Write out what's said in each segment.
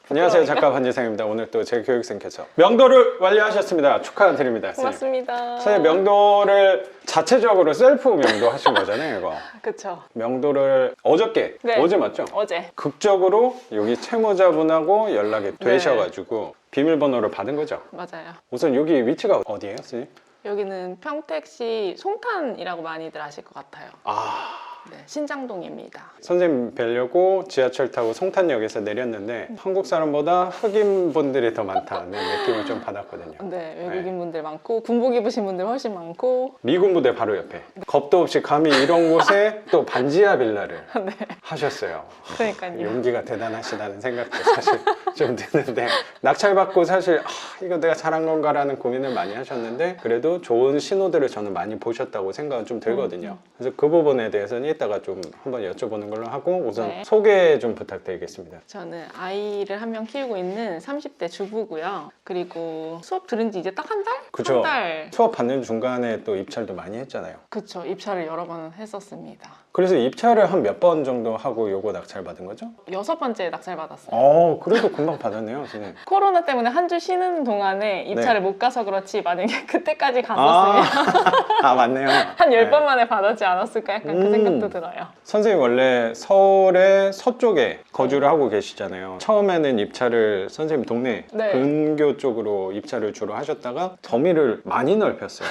안녕하세요, 작가 반지상입니다. 오늘 또 제 교육생께서 명도를 완료하셨습니다. 축하드립니다. 고맙습니다. 선생님, 명도를 자체적으로 셀프 명도 하신 거잖아요, 이거. 그쵸. 명도를 어저께, 네. 어제 맞죠? 어제. 극적으로 여기 채무자분하고 연락이 되셔가지고 비밀번호를 받은 거죠. 맞아요. 우선 여기 위치가 어디예요, 선생님? 여기는 평택시 송탄이라고 많이들 아실 것 같아요. 네, 신장동입니다. 선생님 뵈려고 지하철 타고 송탄역에서 내렸는데 한국 사람보다 흑인 분들이 더 많다는 느낌을 좀 받았거든요. 네, 외국인 분들 많고 군복 입으신 분들 훨씬 많고. 미군 부대 바로 옆에 겁도 없이 감히 이런 곳에 또 반지하 빌라를 네, 하셨어요. 그러니까요. 용기가 대단하시다는 생각도 사실 좀 드는데 낙찰받고 사실 이거 내가 잘한 건가라는 고민을 많이 하셨는데 그래도 좋은 신호들을 저는 많이 보셨다고 생각은 좀 들거든요. 그래서 그 부분에 대해서는 이따가 좀 한번 여쭤보는 걸로 하고 우선 네. 소개 좀 부탁드리겠습니다. 저는 아이를 한 명 키우고 있는 30대 주부고요. 그리고 수업 들은 지 이제 딱 한 달? 그쵸. 한 달. 수업 받는 중간에 또 입찰도 많이 했잖아요. 그쵸. 입찰을 여러 번 했었습니다. 그래서 입찰을 한 몇 번 정도 하고 요거 낙찰 받은 거죠? 6번째 낙찰 받았어요. 그래도 금방 받았네요, 선생님. 코로나 때문에 한 주 쉬는 동안에 입찰을 못 가서 그렇지 만약에 그때까지 갔었으면 맞네요. 한 10번 만에 받았지 않았을까 약간 그 생각도 들어요. 선생님 원래 서울의 서쪽에 거주를 하고 계시잖아요. 처음에는 입찰을 선생님 동네 네. 근교 쪽으로 입찰을 주로 하셨다가 범위를 많이 넓혔어요.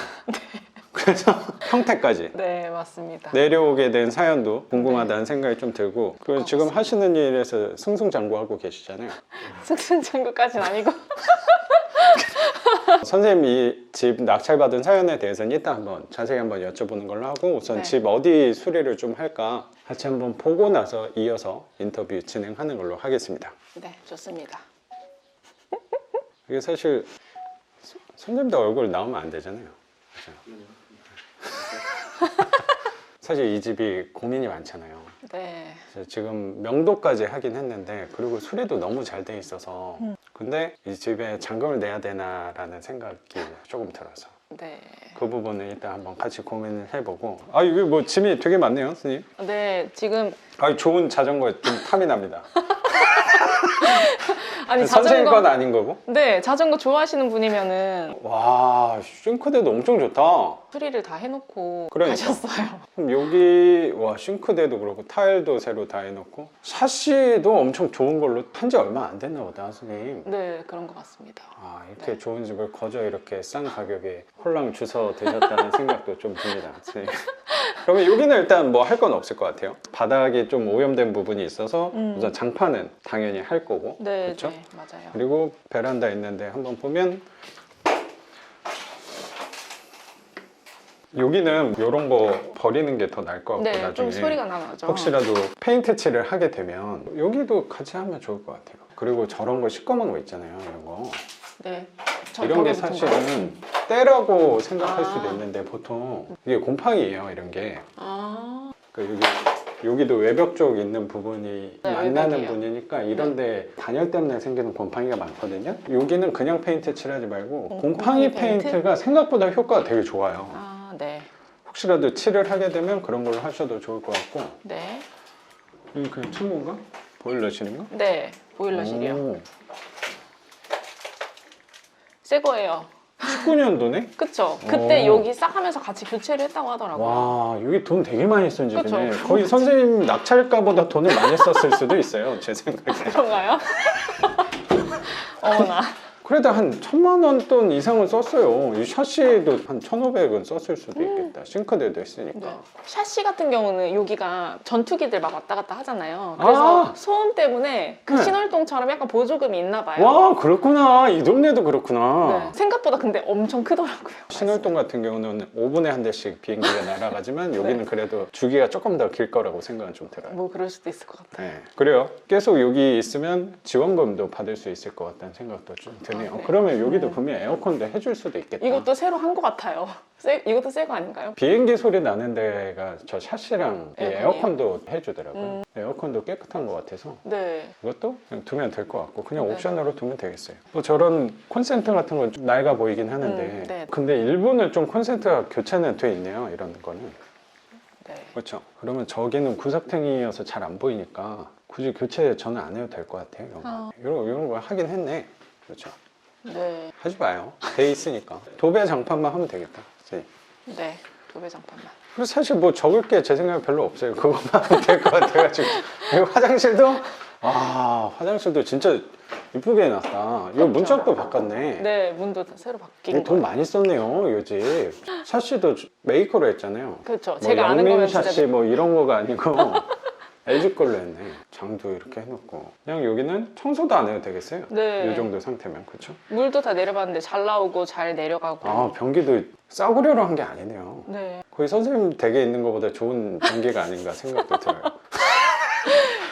그래서 평택까지 네, 맞습니다. 내려오게 된 사연도 궁금하다는 생각이 좀 들고 그리고 지금 하시는 일에서 승승장구하고 계시잖아요. 승승장구까지는 아니고 선생님 이 집 낙찰받은 사연에 대해서는 이따 한번 자세히 한번 여쭤보는 걸로 하고 우선 네. 집 어디 수리를 좀 할까 같이 한번 보고 나서 이어서 인터뷰 진행하는 걸로 하겠습니다. 네, 좋습니다. 이게 사실 선생님도 얼굴 나오면 안 되잖아요. 그죠? 사실 이 집이 고민이 많잖아요. 네, 그래서 지금 명도까지 하긴 했는데 그리고 수리도 너무 잘 돼 있어서 근데 이 집에 잔금을 내야 되나라는 생각이 조금 들어서 네. 그 부분은 일단 한번 같이 고민을 해보고 이게 뭐 짐이 되게 많네요, 선생님. 네, 지금 좋은 자전거 좀 탐이 납니다. 아니 선생님 건 자전거 아닌 거고? 네, 자전거 좋아하시는 분이면은 와, 싱크대도 엄청 좋다. 수리를 다 해놓고 그러니까. 가셨어요. 그럼 여기 싱크대도 그렇고 타일도 새로 다 해놓고 샤시도 엄청 좋은 걸로 한 지 얼마 안 됐나 보다, 선생님. 네, 그런 것 같습니다. 이렇게 네. 좋은 집을 거저 이렇게 싼 가격에 홀랑 주워 드셨다는 생각도 좀 듭니다, 선생님. 그러면 여기는 일단 뭐 할 건 없을 것 같아요. 바닥이 좀 오염된 부분이 있어서 우선 장판은 당연히 할 거고, 네, 그렇죠? 네, 맞아요. 그리고 베란다 있는데 한번 보면 여기는 이런 거 버리는 게 더 나을 것 같고 네, 나중에 좀 소리가 나죠. 혹시라도 페인트 칠을 하게 되면 여기도 같이 하면 좋을 것 같아요. 그리고 저런 거 시꺼먼 거 있잖아요, 이런 거. 네. 이런 게 저거 사실은 때라고 생각할 아. 수도 있는데 보통 이게 곰팡이에요, 이런 게. 아, 그러니까 여기도 외벽 쪽 있는 부분이 네, 만나는 외벽이에요. 분이니까 이런데 단열 때문에 생기는 곰팡이가 많거든요. 여기는 그냥 페인트 칠하지 말고 곰팡이 페인트? 페인트가 생각보다 효과가 되게 좋아요. 네. 혹시라도 칠을 하게 되면 그런 걸로 하셔도 좋을 것 같고. 네. 이거 그냥 창고인가? 보일러실인가? 네, 보일러실이요. 오, 새 거예요. 19년도네? 그쵸? 그때 오. 여기 싹 하면서 같이 교체를 했다고 하더라고요. 와, 여기 돈 되게 많이 쓴 집이네. 그쵸? 거의 선생님 낙찰가보다 돈을 많이 썼을 수도 있어요, 제 생각에. 그런가요? 어머나. 그래도 한 1,000만 원 돈 이상은 썼어요. 이 샤시도 한 1,500은 썼을 수도 있겠다. 싱크대도 했으니까. 네. 샤시 같은 경우는 여기가 전투기들 막 왔다 갔다 하잖아요. 그래서 소음 때문에 그 네. 신월동처럼 약간 보조금이 있나 봐요. 와, 그렇구나. 이 동네도 그렇구나. 네. 생각보다 근데 엄청 크더라고요. 신월동 같은 경우는 5분에 한 대씩 비행기가 날아가지만 여기는 그래도 주기가 조금 더 길 거라고 생각은 좀 들어요. 뭐 그럴 수도 있을 것 같아요. 네, 그래요. 계속 여기 있으면 지원금도 받을 수 있을 것 같다는 생각도 좀 드네요. 네. 그러면 여기도 분명 에어컨도 해줄 수도 있겠다. 이것도 새로 한 것 같아요. 이것도 새 거 아닌가요? 비행기 소리 나는 데가 저 샤시랑 이 에어컨이요? 에어컨도 해주더라고요. 에어컨도 깨끗한 것 같아서 네. 이것도 그냥 두면 될 것 같고 그냥 네. 옵션으로 두면 되겠어요. 뭐 저런 콘센트 같은 건 좀 낡아 보이긴 하는데 네. 근데 일부는 좀 콘센트가 교체는 돼 있네요. 이런 거는. 네. 그렇죠. 그러면 저기는 구석탱이여서 잘 안 보이니까 굳이 교체 저는 안 해도 될 것 같아요. 이런 거 하긴 했네. 그렇죠. 네. 하지 마요. 돼 있으니까. 도배 장판만 하면 되겠다. 그치? 네. 도배 장판만. 그래서 사실 뭐 적을 게 제 생각에 별로 없어요. 그것만 하면 될 것 같아가지고. 그리고 화장실도 진짜 이쁘게 해놨다. 이거 문짝도 바꿨네. 네, 문도 다 새로 바뀐 돈 거. 많이 썼네요, 이 집. 샤시도 메이커로 했잖아요. 그렇죠. 뭐 제가 아는 거면 영민 진짜 샤시 뭐 이런 거가 아니고 LG 걸로 했네. 장도 이렇게 해놓고. 그냥 여기는 청소도 안 해도 되겠어요. 네. 이 정도 상태면, 그렇죠? 물도 다 내려봤는데 잘 나오고 잘 내려가고. 아, 변기도 싸구려로 한 게 아니네요. 네. 거의 선생님 댁에 있는 것보다 좋은 변기가 아닌가 생각도 들어요.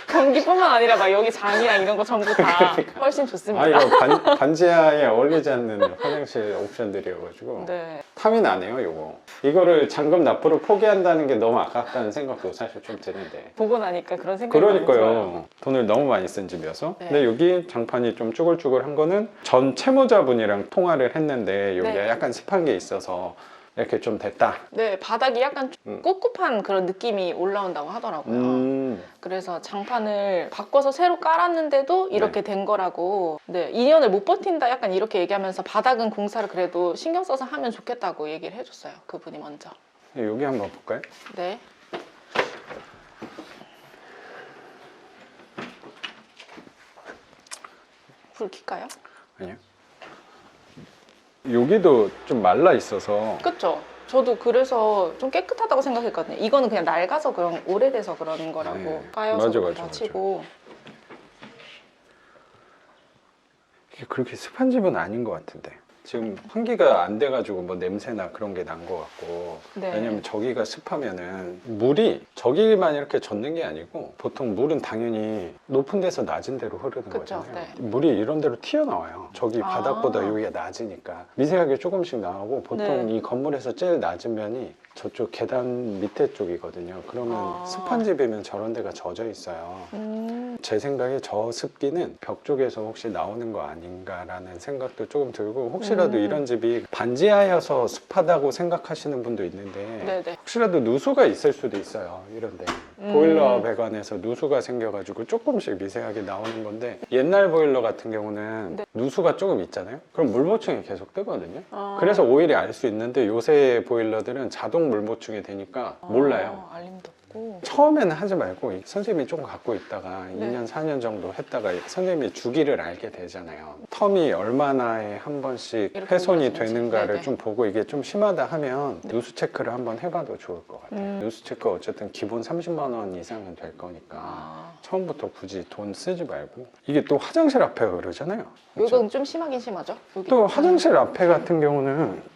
변기뿐만 아니라 막 여기 장이랑 이런 거 전부 다 훨씬 좋습니다. 아, 이거 반지하에 어울리지 않는 화장실 옵션들이어가지고 네. 탐이 나네요, 이거. 이거를 잔금 납부를 포기한다는 게 너무 아깝다는 생각도 사실 좀 드는데. 보고 나니까 그런 생각이 많이 들어요. 그러니까요. 돈을 너무 많이 쓴 집이어서. 네. 근데 여기 장판이 좀 쭈글쭈글한 거는 전 채무자분이랑 통화를 했는데 여기가 네. 약간 습한 게 있어서 이렇게 좀 됐다. 네, 바닥이 약간 음. 꿉꿉한 그런 느낌이 올라온다고 하더라고요. 그래서 장판을 바꿔서 새로 깔았는데도 이렇게 된 거라고. 네, 2년을 못 버틴다 약간 이렇게 얘기하면서 바닥은 공사를 그래도 신경 써서 하면 좋겠다고 얘기를 해줬어요. 그분이 먼저. 여기 한번 볼까요? 네. 불 켤까요? 아니요. 여기도 좀 말라 있어서 그쵸? 저도 그래서 좀 깨끗하다고 생각했거든요. 이거는 그냥 낡아서 그런 오래돼서 그런 거라고 네. 까여서 맞아, 그렇다 맞아. 치고. 이게 그렇게 습한 집은 아닌 것 같은데. 지금 환기가 안 돼가지고 뭐 냄새나 그런 게 난 것 같고. 네. 왜냐면 저기가 습하면은 물이 저기만 이렇게 젖는 게 아니고 보통 물은 당연히 높은 데서 낮은 데로 흐르는 그쵸, 거잖아요. 네. 물이 이런 데로 튀어나와요. 저기 아. 바닥보다 여기가 낮으니까 미세하게 조금씩 나오고 보통 네. 이 건물에서 제일 낮은 면이 저쪽 계단 밑에 쪽이거든요. 그러면 아. 습한 집이면 저런 데가 젖어 있어요. 제 생각에 저 습기는 벽 쪽에서 혹시 나오는 거 아닌가라는 생각도 조금 들고 혹시라도 이런 집이 반지하여서 습하다고 생각하시는 분도 있는데 네네. 혹시라도 누수가 있을 수도 있어요. 이런데 보일러 배관에서 누수가 생겨가지고 조금씩 미세하게 나오는 건데 옛날 보일러 같은 경우는 네. 누수가 조금 있잖아요. 그럼 물 보충이 계속 뜨거든요. 아. 그래서 오히려 알 수 있는데 요새 보일러들은 자동 물 보충이 되니까 몰라요. 알림도 없고. 처음에는 하지 말고 선생님이 조금 갖고 있다가 네. 2년, 4년 정도 했다가 선생님이 주기를 알게 되잖아요. 텀이 얼마나에 한 번씩 이렇게 훼손이 올라가는지. 되는가를 네네. 좀 보고 이게 좀 심하다 하면 누수 체크를 한번 해봐도 좋을 것 같아요. 누수 체크 어쨌든 기본 30만 원 이상은 될 거니까 아. 처음부터 굳이 돈 쓰지 말고 이게 또 화장실 앞에 그러잖아요. 그렇죠? 이건 좀 심하긴 심하죠. 여기. 또 화장실 앞에 같은 경우는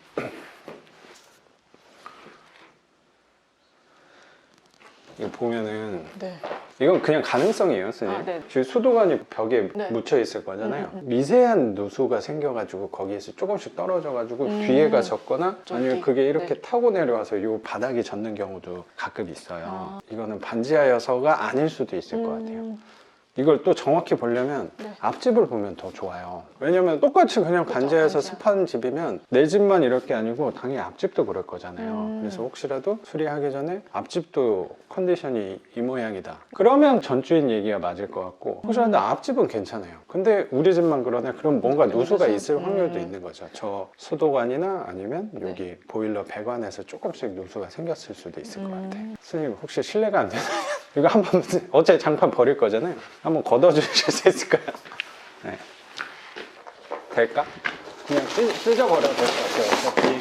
이거 보면은 네. 이건 그냥 가능성이에요, 선생님. 아, 네. 지금 수도관이 벽에 네. 묻혀 있을 거잖아요. 미세한 누수가 생겨가지고 거기에서 조금씩 떨어져가지고 뒤에가 젖거나 아니면 저기. 그게 이렇게 네. 타고 내려와서 이 바닥이 젖는 경우도 가끔 있어요. 아. 이거는 반지하여서가 아닐 수도 있을 것 같아요. 이걸 또 정확히 보려면 네. 앞집을 보면 더 좋아요. 왜냐면 똑같이 그냥 그쵸, 반지하에서 반지하. 습한 집이면 내 집만 이럴 게 아니고 당연히 앞집도 그럴 거잖아요. 그래서 음. 혹시라도 수리하기 전에 앞집도 컨디션이 이 모양이다. 그러면 전주인 얘기가 맞을 것 같고 혹시라도 앞집은 괜찮아요. 근데 우리 집만 그러네. 그럼 뭔가 누수가 누수? 있을 확률도 있는 거죠. 저 수도관이나 아니면 여기 보일러 배관에서 조금씩 누수가 생겼을 수도 있을 것 같아요. 선생님 혹시 실례가 안 되나요? 이거 한번 어차피 장판 버릴 거잖아요. 한번 걷어주실 수 있을까요? 네. 될까? 그냥 뜯어버려도 될 것 같아요. 어차피.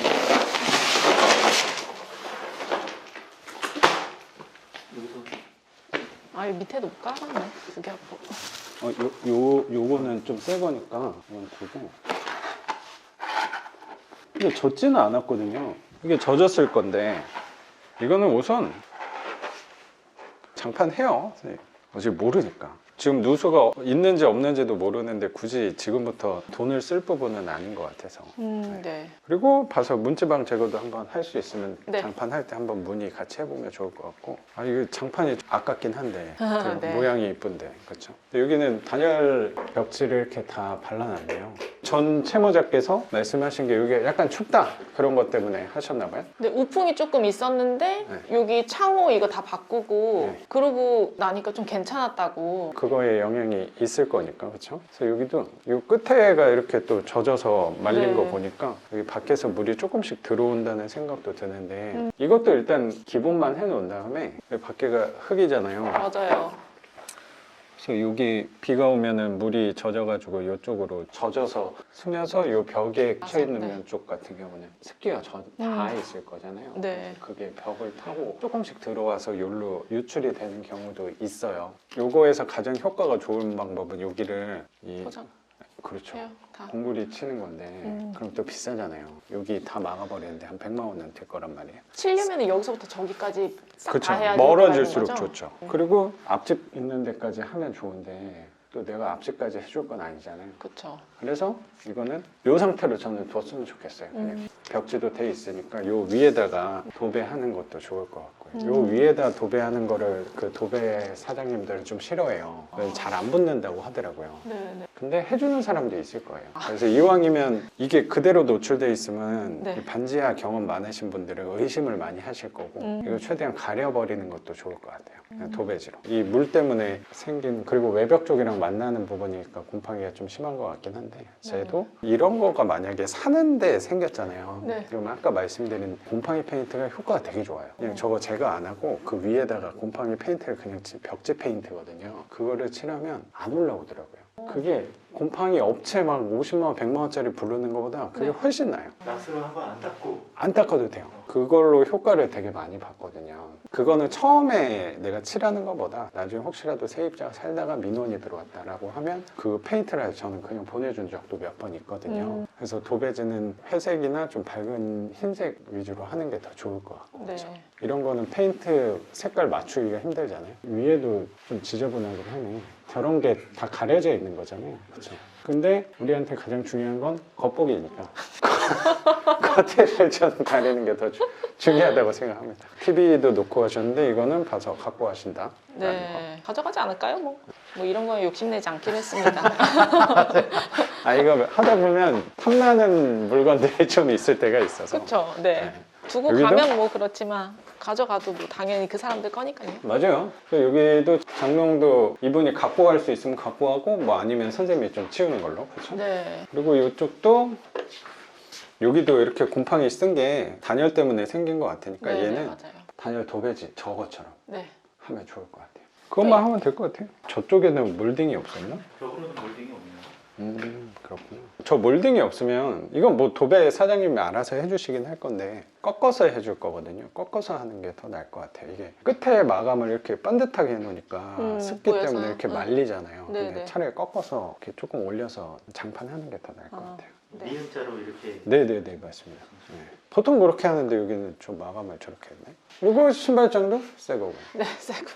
아, 이 밑에도 못 깔았네. 그게 아파. 요거는 좀 새 거니까 이건 두고. 이게 젖지는 않았거든요. 이게 젖었을 건데 이거는 우선 장판 해요. 선생님. 아직 모르니까. 지금 누수가 있는지 없는지도 모르는데 굳이 지금부터 돈을 쓸 부분은 아닌 것 같아서. 네. 그리고 봐서 문지방 제거도 한번 할 수 있으면 네. 장판할 때 한번 문의 같이 해보면 좋을 것 같고. 아, 이거 장판이 아깝긴 한데 네. 모양이 이쁜데 그렇죠. 여기는 단열 벽지를 이렇게 다 발라놨네요. 전 채무자께서 말씀하신 게 이게 약간 춥다 그런 것 때문에 하셨나 봐요. 근데 우풍이 조금 있었는데 여기 창호 이거 다 바꾸고 네. 그러고 나니까 좀 괜찮았다고. 그거에 영향이 있을 거니까 그렇죠. 그래서 여기도 이 끝에가 이렇게 또 젖어서 말린 네. 거 보니까 여기 밖에서 물이 조금씩 들어온다는 생각도 드는데 이것도 일단 기본만 해놓은 다음에 여기 밖에가 흙이잖아요. 맞아요. 그래서 여기 비가 오면은 물이 젖어가지고 이쪽으로 젖어서 스며서 이 벽에 쳐 있는 네. 면 쪽 같은 경우는 습기가 다 있을 거잖아요. 네. 그게 벽을 타고 조금씩 들어와서 여기로 유출이 되는 경우도 있어요. 요거에서 가장 효과가 좋은 방법은 여기를 포장. 그렇죠. 해요. 다. 공구리 치는 건데 그럼 또 비싸잖아요. 여기 다 막아버리는데 한 100만 원은 될 거란 말이에요. 치려면 여기서부터 저기까지 싹 그렇죠. 다 해야 멀어질수록 거죠? 좋죠. 그리고 앞집 있는 데까지 하면 좋은데 또 내가 앞집까지 해줄 건 아니잖아요. 그렇죠. 그래서 이거는 이 상태로 저는 뒀으면 좋겠어요. 그냥 벽지도 돼 있으니까 요 위에다가 도배하는 것도 좋을 것 같고요. 요 위에다 도배하는 거를 그 도배 사장님들은 좀 싫어해요. 잘 안 붙는다고 하더라고요. 네. 근데 해주는 사람도 있을 거예요. 그래서 이왕이면 이게 그대로 노출돼 있으면 네. 이 반지하 경험 많으신 분들은 의심을 많이 하실 거고 이거 최대한 가려버리는 것도 좋을 것 같아요. 그냥 도배지로. 이 물 때문에 생긴 그리고 외벽 쪽이랑 만나는 부분이니까 곰팡이가 좀 심한 것 같긴 한데 쟤도 이런 거가 만약에 사는데 생겼잖아요. 네. 그러면 아까 말씀드린 곰팡이 페인트가 효과가 되게 좋아요. 그냥 저거 제가 안 하고 그 위에다가 곰팡이 페인트를 그냥 벽지 페인트거든요. 그거를 칠하면 안 올라오더라고요. 그게 곰팡이 업체 막 50만 원, 100만 원짜리 부르는 것보다 그게 네. 훨씬 나아요. 낫으로 한번 안 닦고 안 닦아도 돼요. 그걸로 효과를 되게 많이 봤거든요. 그거는 처음에 내가 칠하는 것보다 나중에 혹시라도 세입자가 살다가 민원이 들어왔다라고 하면 그 페인트를 저는 그냥 보내준 적도 몇 번 있거든요. 그래서 도배지는 회색이나 좀 밝은 흰색 위주로 하는 게 더 좋을 것 같고. 네. 이런 거는 페인트 색깔 맞추기가 힘들잖아요. 위에도 좀 지저분하긴 하네. 저런 게 다 가려져 있는 거잖아요. 그렇죠? 근데 우리한테 가장 중요한 건 겉보기니까. 겉에를 저는 가리는 게 더 중요하다고 생각합니다. TV도 놓고 가셨는데 이거는 봐서 갖고 가신다. 네. 가져가지 않을까요? 뭐 이런 거에 욕심내지 않기로 했습니다. 아 이거 하다 보면 탐나는 물건들이 좀 있을 때가 있어서. 그렇죠. 네. 두고 여기도? 가면 뭐 그렇지만 가져가도 뭐 당연히 그 사람들 거니까요. 맞아요. 여기도 장롱도 이분이 갖고 갈 수 있으면 갖고 가고 뭐 아니면 선생님이 좀 치우는 걸로. 그렇죠? 네. 그리고 이쪽도 여기도 이렇게 곰팡이 쓴 게 단열 때문에 생긴 것 같으니까 네, 얘는 맞아요. 단열 도배지 저것처럼 네. 하면 좋을 것 같아요. 그것만 하면 될 것 같아요. 저쪽에는 몰딩이 없었나? 벽으로는 몰딩이 없네요. 그렇군요. 저 몰딩이 없으면 이건 뭐 도배 사장님이 알아서 해주시긴 할 건데 꺾어서 해줄 거거든요. 꺾어서 하는 게 더 나을 것 같아요. 이게 끝에 마감을 이렇게 반듯하게 해놓으니까 습기 보여서요? 때문에 이렇게 말리잖아요. 네네. 근데 차라리 꺾어서 이렇게 조금 올려서 장판하는 게 더 나을 것 같아요. 네. 니은자로 이렇게 네네네 맞습니다. 네. 보통 그렇게 하는데 여기는 좀 마감을 저렇게 했네. 이거 신발장도 새 거고. 네, 새고.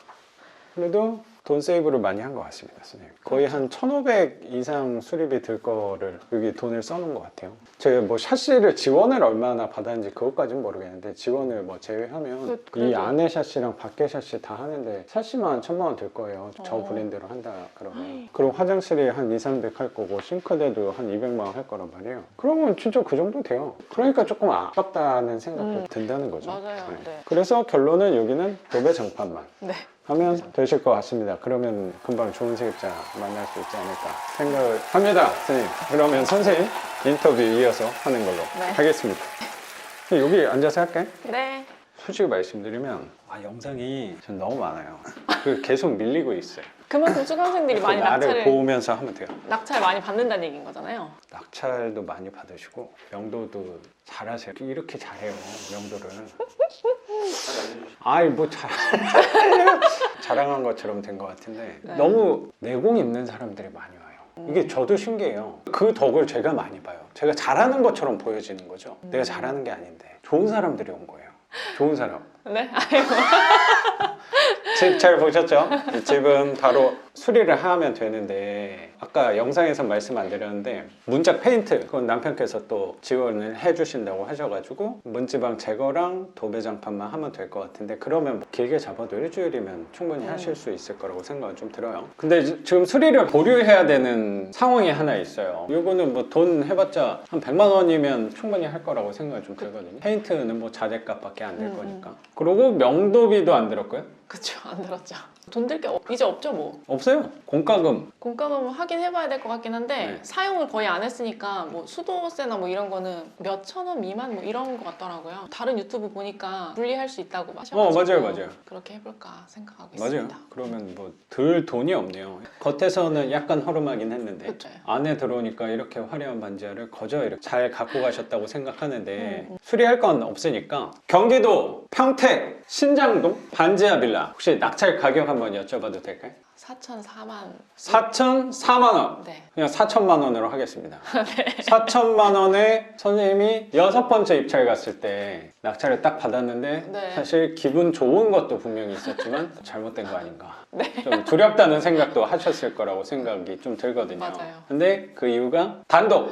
그래도 돈 세이브를 많이 한 것 같습니다, 선생님. 거의 한 1,500 이상 수리비 들 거를 여기 돈을 써놓은 것 같아요. 제가 뭐 샤시를 지원을 얼마나 받았는지 그것까지는 모르겠는데 지원을 뭐 제외하면 그래도. 이 안에 샤시랑 밖에 샤시 다 하는데 샤시만 1,000만 원 들 거예요. 저 브랜드로 한다 그러면. 그리고 화장실이 한 2, 300 할 거고 싱크대도 한 200만 원 할 거란 말이에요. 그러면 진짜 그 정도 돼요. 그러니까 조금 아깝다는 생각도 든다는 거죠. 맞아요. 네. 그래서 결론은 여기는 도배 장판만 네. 하면 되실 것 같습니다. 그러면 금방 좋은 세입자 만날 수 있지 않을까 생각을 합니다, 선생님. 그러면 선생님 인터뷰 이어서 하는 걸로 네. 하겠습니다. 여기 앉아서 할까요? 네. 솔직히 말씀드리면 영상이 전 너무 많아요. 그리고 계속 밀리고 있어요. 그만큼 수강생들이 많이 나를 낙찰을 보면서 하면 돼요. 많이 받는다는 얘기인 거잖아요. 낙찰도 많이 받으시고 명도도 잘하세요. 이렇게 잘해요, 명도를. 아이 뭐 자랑한 것처럼 된 것 같은데 네. 너무 내공 있는 사람들이 많이 와요. 이게 저도 신기해요. 그 덕을 제가 많이 봐요. 제가 잘하는 것처럼 보여지는 거죠. 내가 잘하는 게 아닌데 좋은 사람들이 온 거예요. 좋은 사람. 네. 아이고. 집 잘 보셨죠? 이 집은 바로 수리를 하면 되는데 아까 영상에서 말씀 안 드렸는데 문짝 페인트 그건 남편께서 또 지원을 해주신다고 하셔가지고 문지방 제거랑 도배장판만 하면 될 것 같은데 그러면 뭐 길게 잡아도 일주일이면 충분히 하실 수 있을 거라고 생각은 좀 들어요. 근데 지금 수리를 보류해야 되는 상황이 하나 있어요. 이거는 뭐 돈 해봤자 한 100만 원이면 충분히 할 거라고 생각이 좀 들거든요. 페인트는 뭐 자재값밖에 안 될 거니까. 그리고 명도비도 안 들었고요. 그쵸, 안 들었죠. 돈 들 게 이제 없죠 뭐. 없어요. 공과금. 공과금 하긴 해봐야 될 것 같긴 한데 네. 사용을 거의 안 했으니까 뭐 수도세나 뭐 이런 거는 몇 천 원 미만 뭐 이런 것 같더라고요. 다른 유튜브 보니까 분리할 수 있다고 하셔가지고 맞아요. 그렇게 해볼까 생각하고 맞아요. 있습니다. 그러면 뭐 들 돈이 없네요. 겉에서는 약간 허름하긴 했는데 그쵸. 안에 들어오니까 이렇게 화려한 반지하를 거저 이렇게 잘 갖고 가셨다고 생각하는데 음. 수리할 건 없으니까 경기도 평택 신장동 반지하 빌라 혹시 낙찰 가격 한번 여쭤봐도 될까요? 4,004만. 4,004만 원. 네. 그냥 4천만 원으로 하겠습니다. 4천만 원에 선생님이 6번째 입찰 갔을 때 낙찰을 딱 받았는데 네. 사실 기분 좋은 것도 분명히 있었지만 잘못된 거 아닌가. 네. 좀 두렵다는 생각도 하셨을 거라고 생각이 좀 들거든요. 맞아요. 근데 그 이유가 단독.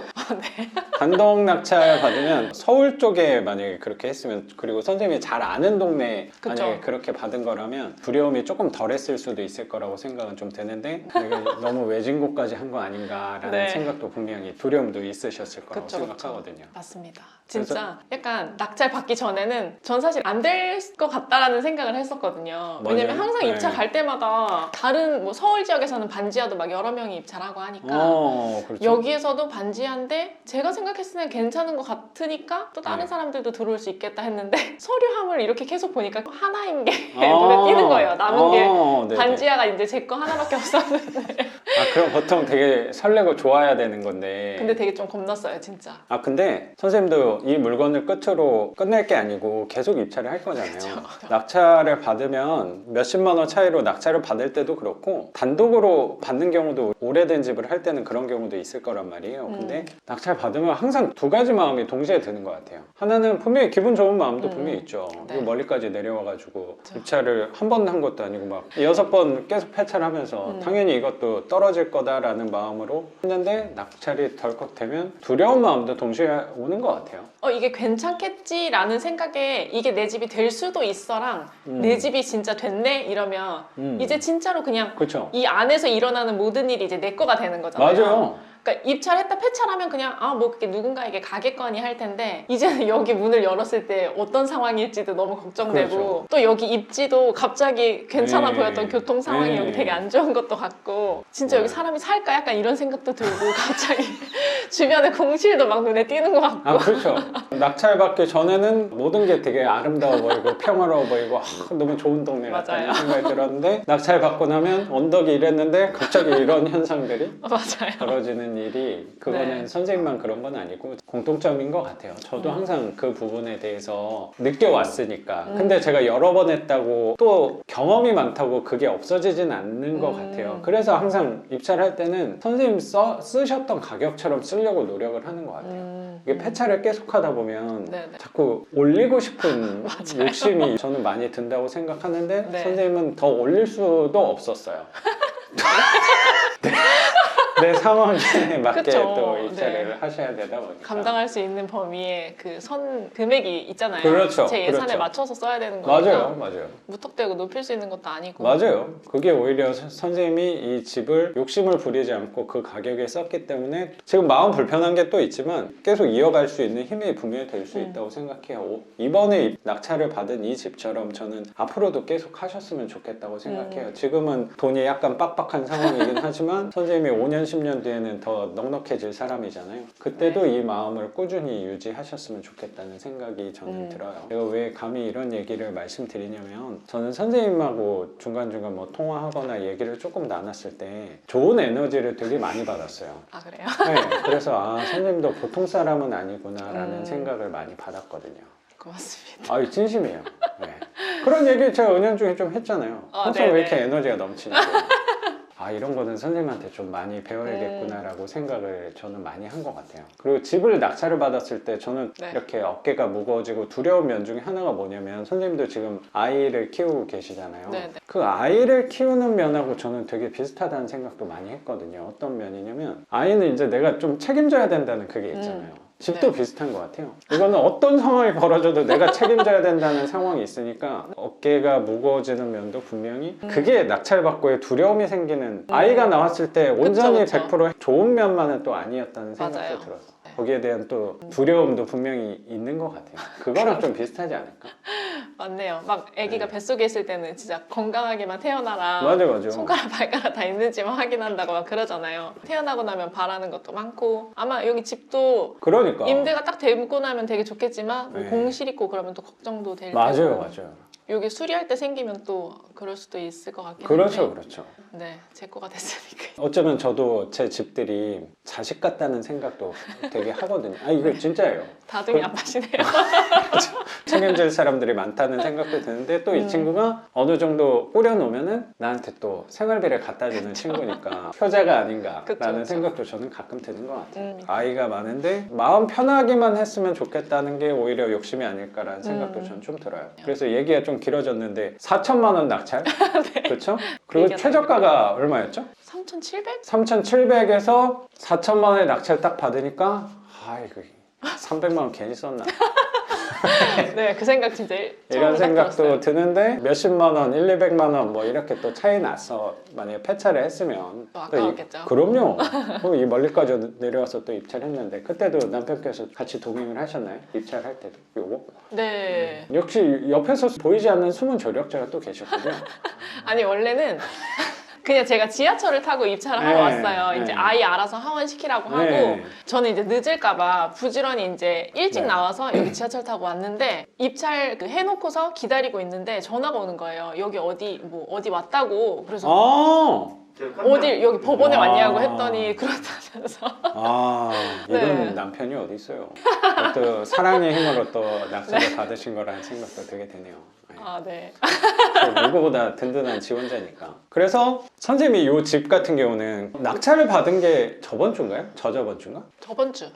단독 낙찰 받으면 서울 쪽에 만약에 그렇게 했으면 그리고 선생님이 잘 아는 동네에 그쵸. 만약에 그렇게 받은 거라면 두려움이 조금 덜했을 수도 있을 거라고 생각은 좀 드는데 이게 너무 외진 곳까지 한 거 아닌가라는 네. 생각도 분명히 두려움도 있으셨을 거라고 그쵸, 생각하거든요. 맞습니다. 진짜 약간 낙찰 받기 전에는 전 사실 안 될 것 같다라는 생각을 했었거든요. 왜냐면 맞아요. 항상 네. 입찰 갈 때마다 다른 뭐 서울 지역에서는 반지하도 막 여러 명이 입찰하고 하니까 그렇죠. 여기에서도 반지하인데 제가 생각했을 때 괜찮은 것 같으니까 또 다른 네. 사람들도 들어올 수 있겠다 했는데 서류함을 이렇게 계속 보니까 하나인 게 눈에 띄는 거예요. 남은 게 네네. 반지하가 이제 제 거 하나밖에 없었는데 그럼 보통 되게 설레고 좋아야 되는 건데 근데 되게 좀 겁났어요 진짜. 근데 선생님도 이 물건을 끝으로 끝낼 게 아니고 계속 입찰을 할 거잖아요. 그쵸. 낙찰을 받으면 몇십만 원 차이로 낙찰을 받을 때도 그렇고 단독으로 받는 경우도 오래된 집을 할 때는 그런 경우도 있을 거란 말이에요. 근데 낙찰 받으면 항상 두 가지 마음이 동시에 드는 것 같아요. 하나는 분명히 기분 좋은 마음도 분명히 있죠. 네. 이거 멀리까지 내려와가지고 그쵸. 입찰을 한 번 한 것도 아니고 막 6번 계속 폐찰하면서 당연히 이것도 떨어질 거다라는 마음으로 했는데 낙찰이 덜컥 되면 두려운 마음도 동시에 오는 것 같아요. 이게 괜찮겠지라는 생각에 이게 내 집이 될 수도 있어랑 내 집이 진짜 됐네 이러면 이제 진짜로 그냥 그렇죠. 이 안에서 일어나는 모든 일이 이제 내 거가 되는 거잖아요. 맞아요. 그러니까 입찰했다 폐찰하면 그냥 뭐 그게 누군가에게 가겠거니 할 텐데 이제는 여기 문을 열었을 때 어떤 상황일지도 너무 걱정되고 그렇죠. 또 여기 입지도 갑자기 괜찮아 네. 보였던 교통 상황이 네. 여기 되게 안 좋은 것도 같고 진짜 네. 여기 사람이 살까 약간 이런 생각도 들고 갑자기 주변에 공실도 막 눈에 띄는 것 같고 그렇죠. 낙찰 받기 전에는 모든 게 되게 아름다워 보이고 평화로워 보이고 너무 좋은 동네 같다는 맞아요. 생각이 들었는데 낙찰 받고 나면 언덕이 이랬는데 갑자기 이런 현상들이 맞아요. 벌어지는 일이 그거는 네. 선생님만 그런 건 아니고 공통점인 것 같아요. 저도 항상 그 부분에 대해서 느껴왔으니까. 근데 제가 여러 번 했다고 또 경험이 많다고 그게 없어지진 않는 것 같아요. 그래서 항상 입찰할 때는 선생님 쓰셨던 가격처럼 쓰려고 노력을 하는 것 같아요. 이게 폐차를 계속 하다 보면 네네. 자꾸 올리고 싶은 맞아요. 욕심이 저는 많이 든다고 생각하는데 네. 선생님은 더 올릴 수도 없었어요. 내 상황에 맞게 그쵸. 또 입찰을 네. 하셔야 되다 보니까 감당할 수 있는 범위의 그 선 금액이 있잖아요. 그렇죠. 제 예산에 그렇죠. 맞춰서 써야 되는 거니까 맞아요. 무턱대고 높일 수 있는 것도 아니고 맞아요. 그게 오히려 선생님이 이 집을 욕심을 부리지 않고 그 가격에 썼기 때문에 지금 마음 불편한 게 또 있지만 계속 이어갈 수 있는 힘이 분명히 될 수 있다고 생각해요. 이번에 낙찰을 받은 이 집처럼 저는 앞으로도 계속 하셨으면 좋겠다고 생각해요. 지금은 돈이 약간 빡빡한 상황이긴 하지만 선생님이 5년, 10년 뒤에는 더 넉넉해질 사람이잖아요. 그때도 이 마음을 꾸준히 유지하셨으면 좋겠다는 생각이 저는 들어요. 제가 왜 감히 이런 얘기를 말씀드리냐면 저는 선생님하고 중간중간 뭐 통화하거나 얘기를 조금 나눴을 때 좋은 에너지를 되게 많이 받았어요. 아 그래요? 네, 그래서 선생님도 보통 사람은 아니구나라는 생각을 많이 받았거든요. 고맙습니다. 진심이에요. 네. 그런 얘기 제가 은연중에 좀 했잖아요. 항상 네네. 왜 이렇게 에너지가 넘치냐고. 아 이런 거는 선생님한테 좀 많이 배워야겠구나라고 생각을 저는 많이 한 것 같아요. 그리고 집을 낙찰을 받았을 때 저는 네. 이렇게 어깨가 무거워지고 두려운 면 중에 하나가 뭐냐면 선생님도 지금 아이를 키우고 계시잖아요. 네, 네. 그 아이를 키우는 면하고 저는 되게 비슷하다는 생각도 많이 했거든요. 어떤 면이냐면 아이는 이제 내가 좀 책임져야 된다는 그게 있잖아요. 집도 네. 비슷한 것 같아요. 이거는 어떤 상황이 벌어져도 내가 책임져야 된다는 상황이 있으니까 어깨가 무거워지는 면도 분명히 그게 낙찰받고의 두려움이 생기는 아이가 나왔을 때 온전히 그쵸. 100% 좋은 면만은 또 아니었다는 생각도 맞아요. 들어서 네. 거기에 대한 또 두려움도 분명히 있는 것 같아요. 그거랑 좀 비슷하지 않을까? 맞네요. 막 아기가 네. 뱃속에 있을 때는 진짜 건강하게만 태어나라. 맞아. 손가락 발가락 다 있는지만 확인한다고 막 그러잖아요. 태어나고 나면 바라는 것도 많고 아마 여기 집도 그러니까. 임대가 딱 되고 나면 되게 좋겠지만 뭐 네. 공실 있고 그러면 또 걱정도 될 맞아요, 테고 맞아요. 여기 수리할 때 생기면 또 그럴 수도 있을 것 같긴 그렇죠, 한데 그렇죠. 네, 제 거가 됐으니까 어쩌면 저도 제 집들이 자식 같다는 생각도 되게 하거든요. 아, 이거 진짜예요. 다둥이 아빠시네요. 책임질 사람들이 많다는 생각도 드는데 또 이 친구가 어느 정도 꾸려놓으면은 나한테 또 생활비를 갖다 주는 친구니까 효자가 아닌가라는 그쵸. 생각도 저는 가끔 드는 것 같아요. 음. 아이가 많은데 마음 편하게만 했으면 좋겠다는 게 오히려 욕심이 아닐까라는 생각도 저는 좀 들어요. 그래서 얘기가 좀 길어졌는데 4천만 원 낙찰? 그렇죠? 그리고 얘기가 최저가가 얼마였죠? 3,700? 3,700에서 4천만 원의 낙찰 딱 받으니까 아이고 300만 원 괜히 썼나 네, 그 생각 진짜 이런 처음에 딱 생각도 들었어요. 드는데 몇십만 원, 1, 200만 원 뭐 이렇게 또 차이 났어. 만약에 폐차를 했으면 또 또 아까웠겠죠. 그럼요. 그럼 이 멀리까지 내려와서 또 입찰했는데 그때도 남편께서 같이 동행을 하셨나요? 입찰할 때도 요거? 네. 역시 옆에서 보이지 않는 숨은 조력자가 또 계셨군요. 아니 원래는 그냥 제가 지하철을 타고 입찰을 하러 네, 왔어요. 네. 이제 아이 알아서 하원시키라고 하고 네. 저는 이제 늦을까봐 부지런히 이제 일찍 네. 나와서 여기 지하철 타고 왔는데 입찰 그 해놓고서 기다리고 있는데 전화가 오는 거예요. 여기 어디 뭐 어디 왔다고. 그래서 아, 어디 여기 법원에 아. 왔냐고 했더니 그렇다면서. 아 이런 네. 남편이 어디 있어요? 또 사랑의 힘으로 또 낙찰을 받으신 거라는 생각도 되게 되네요. 네. 아 네. 누구보다 든든한 지원자니까. 그래서 선생님이 이 집 같은 경우는 낙찰을 받은 게 저번 주인가요? 저저번 주인가?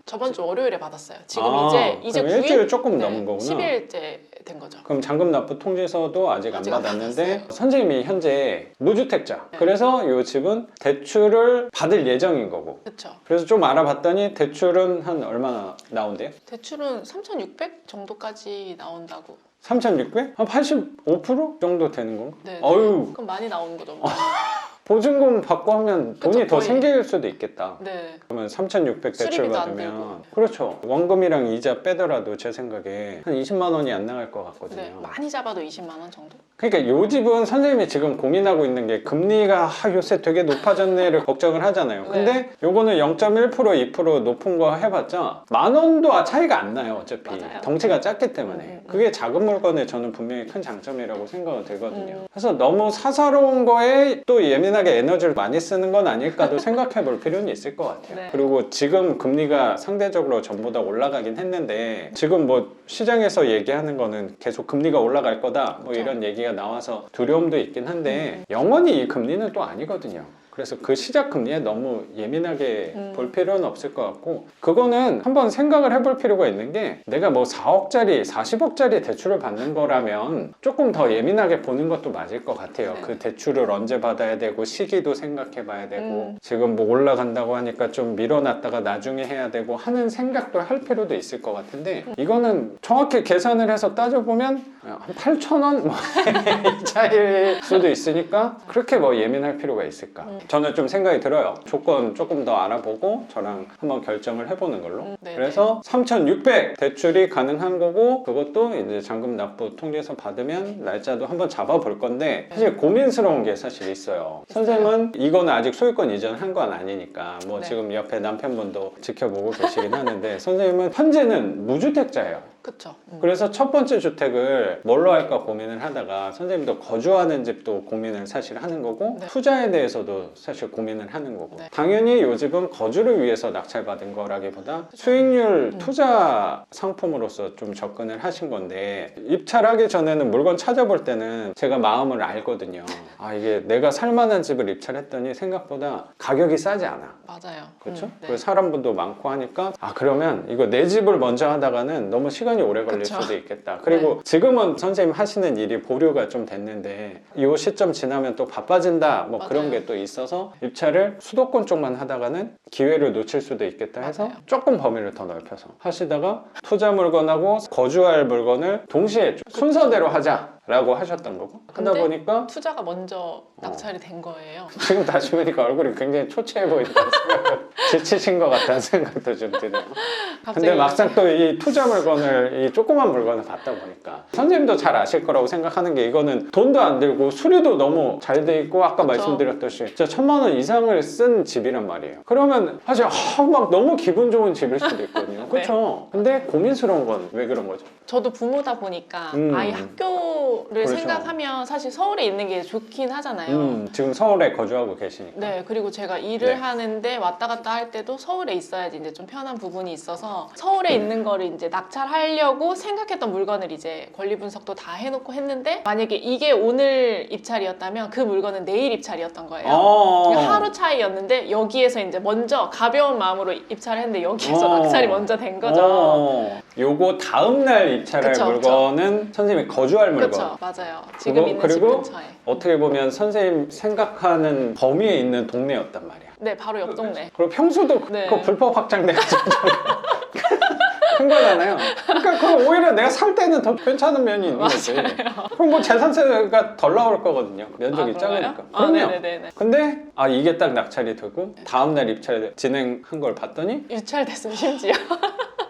저번 주 월요일에 받았어요. 지금 아, 이제 그럼 9일? 일주일 조금 넘은 거구나. 10일째 된 거죠. 그럼 잔금 납부 통지서도 아직 안 아직 안 받았는데 받았어요. 선생님이 현재 무주택자. 네. 그래서 이 집은 대출을 받을 예정인 거고. 그렇죠. 그래서 좀 알아봤더니 대출은 한 얼마나 나온대요? 대출은 3,600 정도까지 나온다고. 3,600? 한 85% 정도 되는 건가? 네. 어휴, 그럼 많이 나오는 거죠. 보증금 받고 하면 돈이 그쵸, 더 거의. 생길 수도 있겠다. 네. 그러면 3,600 대출 수리비도 안 받으면 들고. 그렇죠. 원금이랑 이자 빼더라도 제 생각에 한 20만 원이 안 나갈 것 같거든요. 네. 많이 잡아도 20만 원 정도? 그러니까 요 집은 선생님이 지금 고민하고 있는 게 금리가 요새 되게 높아졌네를 걱정을 하잖아요. 근데 요거는 0.1% 2% 높은 거 해봤자 만 원도 차이가 안 나요. 어차피 맞아요. 덩치가 작기 때문에 그게 작은 물건에 저는 분명히 큰 장점이라고 생각은 들거든요. 그래서 너무 사사로운 거에 또 예민하게 에너지를 많이 쓰는 건 아닐까도 생각해 볼 필요는 있을 것 같아요. 네. 그리고 지금 금리가 상대적으로 전보다 올라가긴 했는데 지금 뭐 시장에서 얘기하는 거는 계속 금리가 올라갈 거다 뭐 이런 얘기가 나와서 두려움도 있긴 한데 영원히 이 금리는 또 아니거든요. 그래서 그 시작 금리에 너무 예민하게 볼 필요는 없을 것 같고 그거는 한번 생각을 해볼 필요가 있는 게 내가 뭐 4억짜리 40억짜리 대출을 받는 거라면 조금 더 예민하게 보는 것도 맞을 것 같아요. 네. 그 대출을 언제 받아야 되고 시기도 생각해 봐야 되고 지금 뭐 올라간다고 하니까 좀 밀어놨다가 나중에 해야 되고 하는 생각도 할 필요도 있을 것 같은데 이거는 정확히 계산을 해서 따져보면 한 8,000원 뭐 이 차이일 수도 있으니까 그렇게 뭐 예민할 필요가 있을까? 저는 좀 생각이 들어요. 조건 조금 더 알아보고 저랑 한번 결정을 해보는 걸로. 네, 그래서 3,600 대출이 가능한 거고 그것도 이제 잔금 납부 통지서 받으면 날짜도 한번 잡아볼 건데 사실 고민스러운 게 사실 있어요. 선생님은 이거는 아직 소유권 이전한 건 아니니까 뭐 네. 지금 옆에 남편분도 지켜보고 계시긴 하는데 선생님은 현재는 무주택자예요. 그쵸. 그래서 첫 번째 주택을 뭘로 할까 고민을 하다가 선생님도 거주하는 집도 고민을 사실 하는 거고 네. 투자에 대해서도 사실 고민을 하는 거고 네. 당연히 이 집은 거주를 위해서 낙찰받은 거라기보다 수익률 투자 상품으로서 좀 접근을 하신 건데 입찰하기 전에는 물건 찾아볼 때는 제가 마음을 알거든요. 아 이게 내가 살만한 집을 입찰했더니 생각보다 가격이 싸지 않아. 맞아요. 그렇죠? 네. 그리고 사람분도 많고 하니까 아 그러면 이거 내 집을 먼저 하다가는 너무 시간이 오래 걸릴 그쵸. 수도 있겠다. 그리고 지금은 선생님 하시는 일이 보류가 좀 됐는데 이 시점 지나면 또 바빠진다 뭐 그런 맞아요. 게 또 있어서 입찰을 수도권 쪽만 하다가는 기회를 놓칠 수도 있겠다 해서 맞아요. 조금 범위를 더 넓혀서 하시다가 투자 물건하고 거주할 물건을 동시에 순서대로 하자라고 하셨던 거고 하다 근데 보니까 투자가 먼저 낙찰이 된 거예요. 지금 다시 보니까 얼굴이 굉장히 초췌해 보인다는 생각, 지치신 것 같다는 생각도 좀 드네요. 갑자기 근데 막상 또 이 투자 물건을, 이 조그만 물건을 받다 보니까 선생님도 잘 아실 거라고 생각하는 게 이거는 돈도 안 들고 수리도 너무 잘 돼 있고 아까 그쵸. 말씀드렸듯이 진짜 1,000만 원 이상을 쓴 집이란 말이에요. 그러면 사실 막 너무 기분 좋은 집일 수도 있거든요. 그렇죠? 근데 고민스러운 건 왜 그런 거죠? 저도 부모다 보니까 아이 학교를 그렇죠. 생각하면 사실 서울에 있는 게 좋긴 하잖아요. 지금 서울에 거주하고 계시니까. 네, 그리고 제가 일을 네. 하는데 왔다 갔다 할 때도 서울에 있어야지 이제 좀 편한 부분이 있어서 서울에 있는 거를 이제 낙찰하려고 생각했던 물건을 이제 권리 분석도 다 해놓고 했는데 만약에 이게 오늘 입찰이었다면 그 물건은 내일 입찰이었던 거예요. 그러니까 하루 차이였는데 여기에서 이제 먼저 가벼운 마음으로 입찰을 했는데 여기에서 낙찰이 먼저 된 거죠. 요거 다음날 입찰할 그쵸, 물건은 선생님이 거주할 물건. 그렇죠, 맞아요. 지금 그거- 있는 집 그리고 근처에. 어떻게 보면 선생님 생각하는 범위에 있는 동네였단 말이야. 네, 바로 옆 동네. 그리고 평수도 네. 그거 불법 확장돼가지고 큰 거잖아요. 그러니까 그럼 오히려 내가 살 때는 더 괜찮은 면이 있는 거지. 그럼 뭐 재산세가 덜 나올 거거든요. 면적이 그런가요? 작으니까. 아, 그럼요. 네네네. 근데 이게 딱 낙찰이 되고 다음날 입찰 진행한 걸 봤더니 유찰됐어요, 심지어.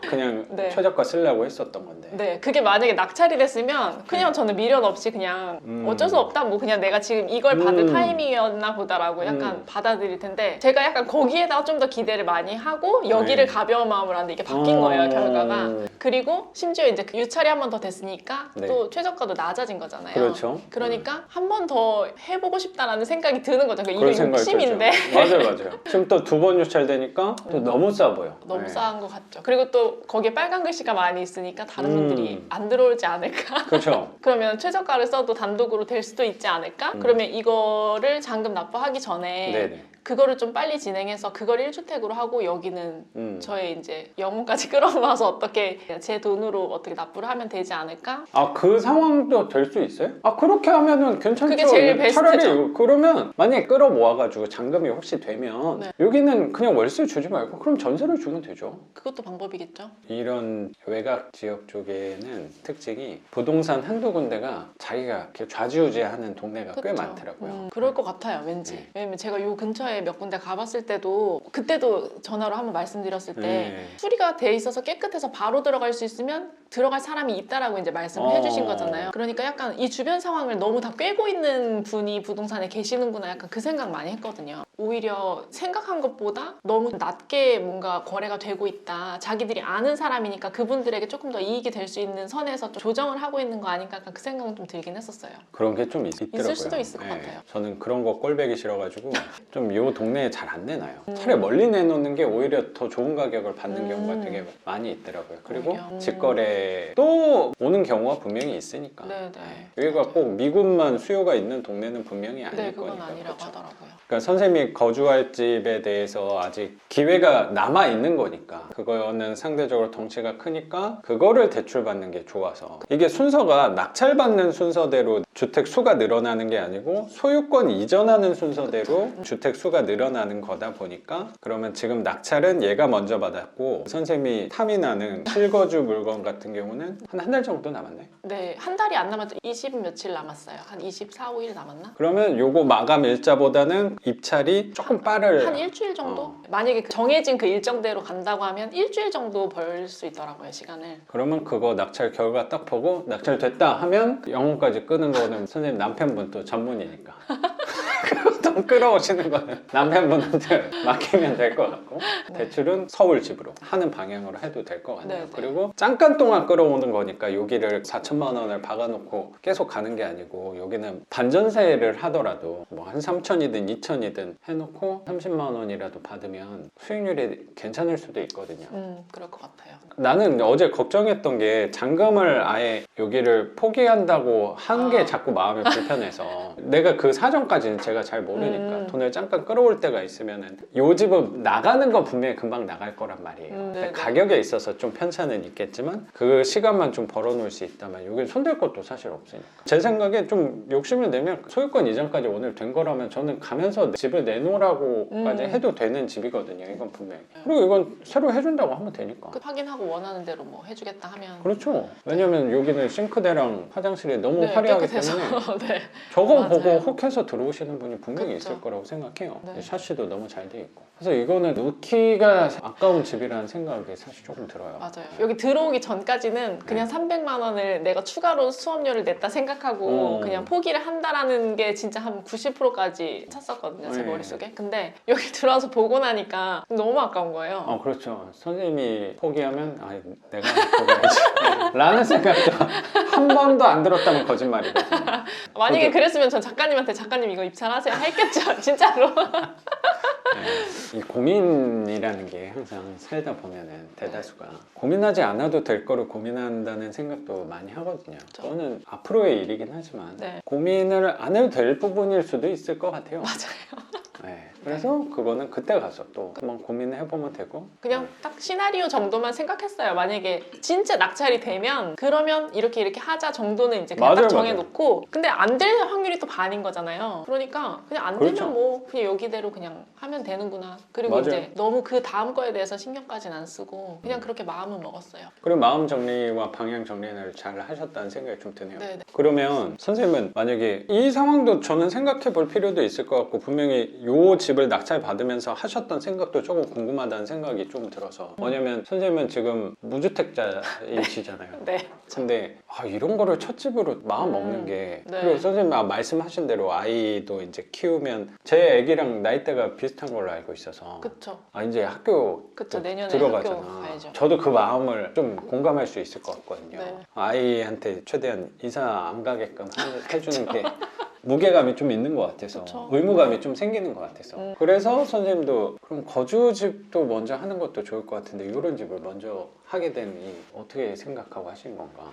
그냥 네. 최저가 쓰려고 했었던 건데. 네, 그게 만약에 낙찰이 됐으면 그냥 저는 미련 없이 그냥 어쩔 수 없다, 뭐 그냥 내가 지금 이걸 받을 타이밍이었나 보다라고 약간 받아들일 텐데 제가 약간 거기에다가 좀 더 기대를 많이 하고 여기를 네. 가벼운 마음으로 하는데 이게 바뀐 거예요, 결과가. 그리고 심지어 이제 그 유찰이 한 번 더 됐으니까 네. 또 최저가도 낮아진 거잖아요. 그렇죠. 그러니까 한 번 더 해보고 싶다라는 생각이 드는 거죠. 그러니까 그런 이게 생각이 욕심인데. 들죠. 맞아요. 지금 또 두 번 유찰되니까 또 너무 싸 보여. 너무 네. 싸한 것 같죠. 그리고 또 거기에 빨간 글씨가 많이 있으니까 다른 분들이 안 들어오지 않을까? 그렇죠. 그러면 최저가를 써도 단독으로 될 수도 있지 않을까? 그러면 이거를 잔금 납부하기 전에 네네. 그거를 좀 빨리 진행해서 그걸 1주택으로 하고 여기는 저의 이제 영혼까지 끌어모아서 어떻게 제 돈으로 어떻게 납부를 하면 되지 않을까? 그 상황도 될 수 있어요? 그렇게 하면은 괜찮죠. 그게 제일 차라리 베스트죠. 그러면 만약에 끌어모아가지고 잔금이 혹시 되면 네. 여기는 그냥 월세 주지 말고 그럼 전세를 주면 되죠. 그것도 방법이겠죠. 이런 외곽 지역 쪽에는 특징이 부동산 한두 군데가 자기가 이렇게 좌지우지하는 동네가 꽤 그쵸. 많더라고요. 그럴 것 같아요, 왠지. 네. 왜냐면 제가 요 근처에 몇 군데 가봤을 때도 그때도 전화로 한번 말씀드렸을 때 네. 수리가 돼 있어서 깨끗해서 바로 들어갈 수 있으면 들어갈 사람이 있다라고 이제 말씀을 해주신 거잖아요. 그러니까 약간 이 주변 상황을 너무 다 꿰고 있는 분이 부동산에 계시는구나, 약간 그 생각 많이 했거든요. 오히려 생각한 것보다 너무 낮게 뭔가 거래가 되고 있다, 자기들이 아는 사람이니까 그분들에게 조금 더 이익이 될 수 있는 선에서 좀 조정을 하고 있는 거 아닌가, 약간 그 생각은 좀 들긴 했었어요. 그런 게 좀 있더라고요. 수도 있을 것 같아요. 저는 그런 거 꼴배기 싫어가지고 좀 요 동네에 잘 안 내놔요. 차라리 멀리 내놓는 게 오히려 더 좋은 가격을 받는 경우가 되게 많이 있더라고요. 그리고 오히려. 직거래도 오는 경우가 분명히 있으니까. 네네. 여기가 꼭 미군만 수요가 있는 동네는 분명히 아닐 네, 그건 거니까. 아니라고 그렇죠? 하더라고요. 그러니까 선생님이 거주할 집에 대해서 아직 기회가 남아 있는 거니까 그거는 상대적으로 덩치가 크니까 그거를 대출받는 게 좋아서 이게 순서가 낙찰받는 순서대로 주택 수가 늘어나는 게 아니고 소유권 이전하는 순서대로 주택 수가 늘어나는 거다 보니까 그러면 지금 낙찰은 얘가 먼저 받았고 선생님이 탐이 나는 실거주 물건 같은 경우는 한 달 정도 남았네. 네, 한 달이 안 남았죠. 20 며칠 남았어요. 한 24, 5일 남았나? 그러면 요거 마감 일자보다는 입찰이 조금 빠를 한 일주일 정도? 만약에 그 정해진 그 일정대로 간다고 하면 일주일 정도 벌 수 있더라고요, 시간을. 그러면 그거 낙찰 결과 딱 보고 낙찰됐다 하면 영혼까지 끄는 거는 선생님 남편분 또 전문이니까 그것도 좀 끌어오시는 거는 남편분한테 맡기면 될 것 같고 대출은 서울 집으로 하는 방향으로 해도 될 것 같네요. 네, 네. 그리고 잠깐 동안 끌어오는 거니까 여기를 4천만 원을 박아놓고 계속 가는 게 아니고 여기는 반전세를 하더라도 뭐 한 3천이든 2천이든 해놓고 30만 원이라도 받으면 수익률이 괜찮을 수도 있거든요. 그럴 것 같아요. 나는 어제 걱정했던 게 잔금을 아예 여기를 포기한다고 한 게 자꾸 마음이 불편해서 내가 그 사정까지는 제가 잘 모르니까 돈을 잠깐 끌어올 때가 있으면은 요 집은 나가는 거 분명히 금방 나갈 거란 말이에요. 네네. 가격에 있어서 좀 편차는 있겠지만 그 시간만 좀 벌어놓을 수 있다면 여기 손댈 것도 사실 없으니까 제 생각에 좀 욕심을 내면 소유권 이전까지 오늘 된 거라면 저는 가면서 집을 내놓으라고까지 해도 되는 집이거든요. 이건 분명히. 그리고 이건 새로 해준다고 하면 되니까. 확인하고 원하는 대로 뭐 해주겠다 하면 그렇죠. 왜냐면 여기는 싱크대랑 화장실이 너무 네, 화려하기 깨끗해서. 때문에 네. 저거 맞아요. 보고 혹해서 들어오시는 분이 분명히 그쵸. 있을 거라고 생각해요. 네. 샤시도 너무 잘 돼 있고. 그래서 이거는 놓기가 아까운 집이라는 생각이 사실 조금 들어요. 맞아요. 여기 들어오기 전까지는 그냥 300만 원을 내가 추가로 수업료를 냈다 생각하고 그냥 포기를 한다라는 게 진짜 한 90%까지 찼었거든요. 제 네. 머릿속에. 근데 여기 들어와서 보고 나니까 너무 아까운 거예요. 그렇죠. 선생님이 포기하면 내가 포기해야지 라는 생각도 한 번도 안 들었다면 거짓말이거든요. 만약에 저도- 그랬으면 전 작가님한테 작가님 이거 입찰하세요 했겠죠. 진짜로. 이 고민이라는 게 항상 살다 보면은 대다수가 고민하지 않아도 될 거를 고민한다는 생각도 많이 하거든요. 저는 앞으로의 일이긴 하지만 네. 고민을 안 해도 될 부분일 수도 있을 것 같아요. 맞아요. 네. 그래서 그거는 그때 가서 또 한번 고민을 해보면 되고 그냥 딱 시나리오 정도만 생각했어요. 만약에 진짜 낙찰이 되면 그러면 이렇게 하자 정도는 이제 그냥 맞아요, 딱 정해놓고 근데 안 될 확률이 또 반인 거잖아요. 그러니까 그냥 안 그렇죠. 되면 뭐 그냥 여기대로 그냥 하면 되는구나. 그리고 맞아요. 이제 너무 그 다음 거에 대해서 신경까지는 안 쓰고 그냥 그렇게 마음은 먹었어요. 그리고 마음 정리와 방향 정리를 잘 하셨다는 생각이 좀 드네요. 네네. 그러면 선생님은 만약에 이 상황도 저는 생각해 볼 필요도 있을 것 같고 분명히 요 집을 낙찰 받으면서 하셨던 생각도 조금 궁금하다는 생각이 좀 들어서 뭐냐면 선생님은 지금 무주택자이시잖아요. 네. 근데 이런 거를 첫 집으로 마음 먹는 게 네. 그리고 선생님 말씀하신 대로 아이도 이제 키우면 제 애기랑 나이대가 비슷한 걸로 알고 있어서 그쵸. 이제 학교 그쵸. 내년에 들어가잖아. 학교 가야죠. 저도 그 마음을 좀 공감할 수 있을 것 같거든요. 네. 아이한테 최대한 이사 안 가게끔 해주는 게 무게감이 좀 있는 것 같아서 그쵸. 의무감이 좀 생기는 것 같아서 그래서 선생님도 그럼 거주집도 먼저 하는 것도 좋을 것 같은데 이런 집을 먼저 하게 되니 어떻게 생각하고 하신 건가?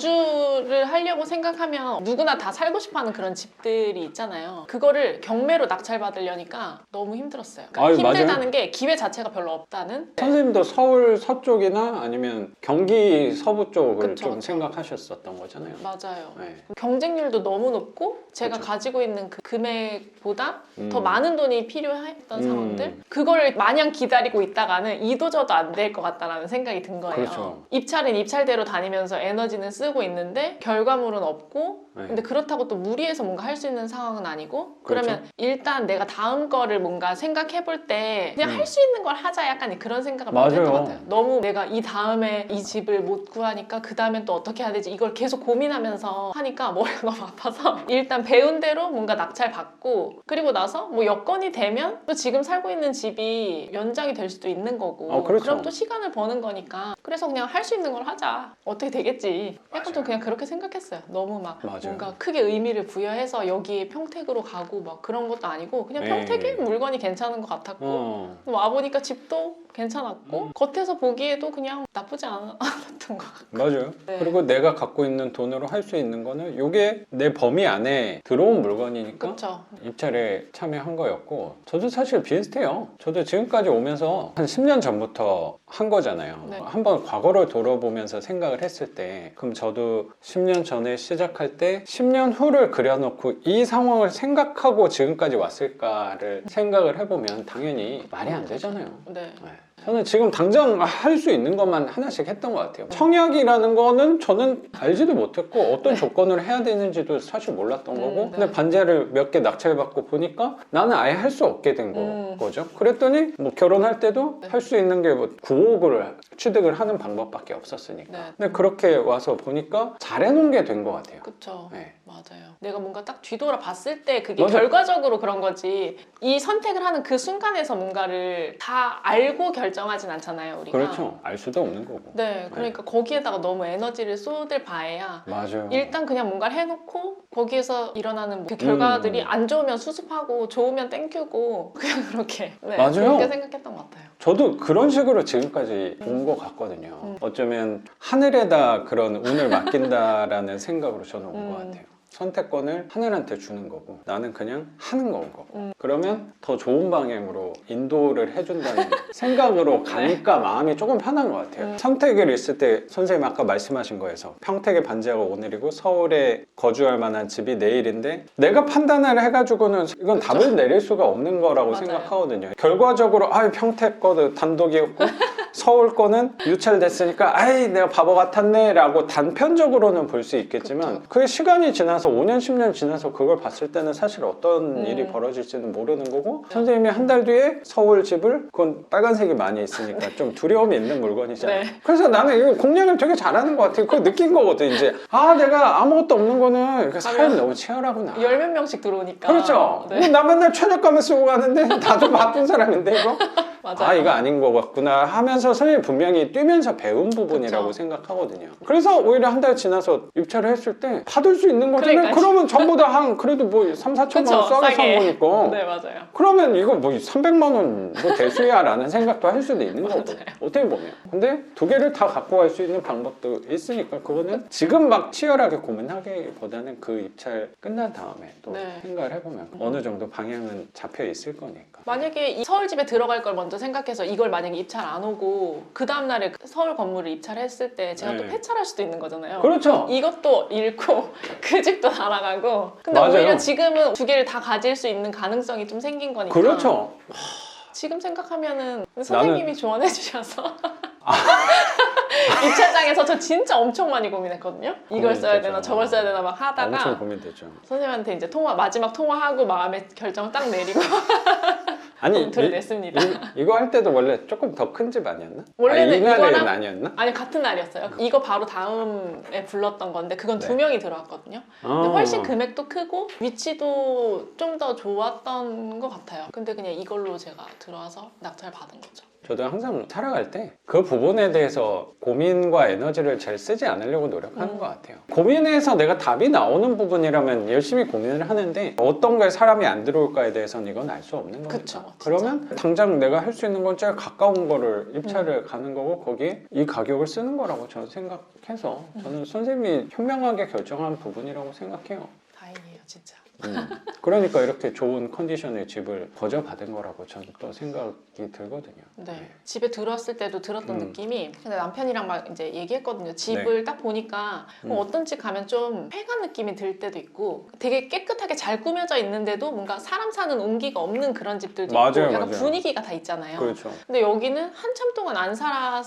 거주를 하려고 생각하면 누구나 다 살고 싶어하는 그런 집들이 있잖아요. 그거를 경매로 낙찰받으려니까 너무 힘들었어요. 그러니까 아유, 힘들다는 맞아요. 게 기회 자체가 별로 없다는. 선생님도 서울 서쪽이나 아니면 경기 서부 쪽을 그쵸, 좀 그쵸. 생각하셨었던 거잖아요. 맞아요. 네. 경쟁률도 너무 높고 제가 그쵸. 가지고 있는 그 금액보다 더 많은 돈이 필요했던 상황들 그거를 그걸 마냥 기다리고 있다가는 이도저도 안 될 것 같다라는 생각이 든 거예요. 그렇죠. 입찰은 입찰대로 다니면서 에너지는 쓰고 있는데 결과물은 없고 네. 근데 그렇다고 또 무리해서 뭔가 할 수 있는 상황은 아니고 그렇죠. 그러면 일단 내가 다음 거를 뭔가 생각해 볼 때 그냥 할 수 있는 걸 하자 약간 그런 생각을 많이 했던 것 맞아요. 같아요. 너무 내가 이 다음에 이 집을 못 구하니까 그 다음엔 또 어떻게 해야 되지 이걸 계속 고민하면서 하니까 머리가 너무 아파서 일단 배운 대로 뭔가 낙찰 받고 그리고 나서 뭐 여건이 되면 또 지금 살고 있는 집이 연장이 될 수도 있는 거고 그렇죠. 그럼 또 시간을 버는 거니까 그래서 그냥 할 수 있는 걸 하자 어떻게 되겠지 약간 좀 맞아요. 그냥 그렇게 생각했어요. 너무 막 맞아요. 뭔가 크게 의미를 부여해서 여기에 평택으로 가고 막 그런 것도 아니고 그냥 네. 평택에 물건이 괜찮은 것 같았고 와보니까 집도 괜찮았고 겉에서 보기에도 그냥 나쁘지 않았던 것 같고 맞아요. 네. 그리고 내가 갖고 있는 돈으로 할 수 있는 거는 이게 내 범위 안에 들어온 물건이니까 그쵸 입찰에 참여한 거였고 저도 사실 비슷해요. 저도 지금까지 오면서 한 10년 전부터 한 거잖아요. 네. 한번 과거를 돌아보면서 생각을 했을 때 그럼 저도 10년 전에 시작할 때 10년 후를 그려놓고 이 상황을 생각하고 지금까지 왔을까를 생각을 해보면 당연히 말이 안 되잖아요. 네. 네. 저는 지금 당장 할 수 있는 것만 하나씩 했던 것 같아요. 청약이라는 거는 저는 알지도 못했고 어떤 조건을 해야 되는지도 사실 몰랐던 거고 근데 반지하를 몇 개 낙찰받고 보니까 나는 아예 할 수 없게 된 거죠. 그랬더니 뭐 결혼할 때도 할 수 있는 게 뭐 9억을 취득을 하는 방법밖에 없었으니까. 네. 근데 그렇게 와서 보니까 잘해놓은 게 된 것 같아요. 그쵸. 네. 맞아요. 내가 뭔가 딱 뒤돌아 봤을 때 그게 맞아. 결과적으로 그런 거지. 이 선택을 하는 그 순간에서 뭔가를 다 알고 결정하진 않잖아요, 우리가. 그렇죠. 알 수도 없는 거고. 네, 그러니까 거기에다가 너무 에너지를 쏟을 바에야 맞아요. 일단 그냥 뭔가를 해놓고 거기에서 일어나는 그 결과들이 안 좋으면 수습하고 좋으면 땡큐고 그냥 그렇게 네, 맞아요. 그렇게 생각했던 것 같아요. 저도 그런 식으로 지금까지 온 것 같거든요. 어쩌면 하늘에다 그런 운을 맡긴다라는 생각으로 저는 온 것 같아요. 선택권을 하늘한테 주는 거고 나는 그냥 하는 거고 그러면 더 좋은 방향으로 인도를 해준다는 생각으로 가니까 마음이 조금 편한 것 같아요. 선택을 있을 때 선생님 아까 말씀하신 거에서 평택의 반지하가 오늘이고 서울에 거주할 만한 집이 내일인데 내가 판단을 해가지고는 이건 답을 내릴 수가 없는 거라고 맞아요. 생각하거든요. 결과적으로 평택 거는 단독이었고 서울 거는 유찰됐으니까 아이 내가 바보 같았네 라고 단편적으로는 볼 수 있겠지만 그게 시간이 지나서 5년 10년 지나서 그걸 봤을 때는 사실 어떤 일이 벌어질지는 모르는 거고 선생님이 한 달 뒤에 서울 집을 그건 빨간색이 많이 있으니까 좀 두려움이 있는 물건이잖아요. 네. 그래서 나는 이거 공략을 되게 잘하는 것 같아요. 그거 느낀 거거든 이제 내가 아무것도 없는 거는 사람이 너무 치열하구나. 열 몇 명씩 들어오니까. 그렇죠. 네. 나 맨날 최저가만 쓰고 가는데 나도 바쁜 사람인데 이거 맞아요. 이거 아닌 것 같구나 하면서 선생님 분명히 뛰면서 배운 부분이라고 그쵸. 생각하거든요. 그래서 오히려 한 달 지나서 입찰을 했을 때 받을 수 있는 거잖아요. 그러니까요. 그러면 전부 다 한 그래도 뭐 3, 4천만 원 싸게 산 거니까 네, 맞아요. 그러면 이거 뭐 300만 원 뭐 대수야 라는 생각도 할 수도 있는 거고 어떻게 보면 근데 두 개를 다 갖고 갈 수 있는 방법도 있으니까 그거는 지금 막 치열하게 고민하기보다는 그 입찰 끝난 다음에 또 네. 생각을 해보면 어느 정도 방향은 잡혀 있을 거니까 만약에 이 서울집에 들어갈 걸 먼저 생각해서 이걸 만약에 입찰 안 오고 그 다음날에 서울 건물을 입찰했을 때 제가 또 네. 폐찰할 수도 있는 거잖아요. 그렇죠. 이것도 잃고 그 집도 날아가고 근데 맞아요. 오히려 지금은 두 개를 다 가질 수 있는 가능성이 좀 생긴 거니까 그렇죠. 지금 생각하면은 선생님이 조언해 주셔서 입찰장에서 저 진짜 엄청 많이 고민했거든요. 이걸 써야 되나 저걸 써야 되나 막 엄청 하다가 고민되죠. 선생님한테 이제 마지막 통화하고 마음의 결정 딱 내리고 아니 들어냈습니다. 이거 할 때도 원래 조금 더 큰 집 아니었나? 원래는 이날은 이거랑- 아니었나? 아니 같은 날이었어요. 이거 바로 다음에 불렀던 건데 그건 네. 2명이 들어왔거든요. 근데 훨씬 금액도 크고 위치도 좀 더 좋았던 것 같아요. 근데 그냥 이걸로 제가 들어와서 낙찰 받은 거죠. 저도 항상 살아갈 때 그 부분에 대해서 고민과 에너지를 잘 쓰지 않으려고 노력하는 것 같아요. 고민해서 내가 답이 나오는 부분이라면 열심히 고민을 하는데 어떤 거에 사람이 안 들어올까에 대해서는 이건 알 수 없는 거니까. 그쵸, 진짜. 그러면 당장 내가 할 수 있는 건 제일 가까운 거를 입찰을 가는 거고 거기에 이 가격을 쓰는 거라고 저는 생각해서 저는 선생님이 현명하게 결정한 부분이라고 생각해요. 다행이에요, 진짜. 그러니까 이렇게 좋은 컨디션의 집을 거저받은 거라고 저는 또 생각이 들거든요. 네. 집에 들어왔을 때도 들었던 느낌이 근데 남편이랑 막 이제 얘기했거든요. 네. 집을 딱 보니까 어떤 집 가면 좀 폐간 느낌이 들 때도 있고 되게 깨끗하게 잘 꾸며져 있는데도 뭔가 사람 사는 온기가 없는 그런 집들도 맞아요, 있고 약간 맞아요. 분위기가 다 있잖아요. 그렇죠. 근데 여기는 한참 동안 안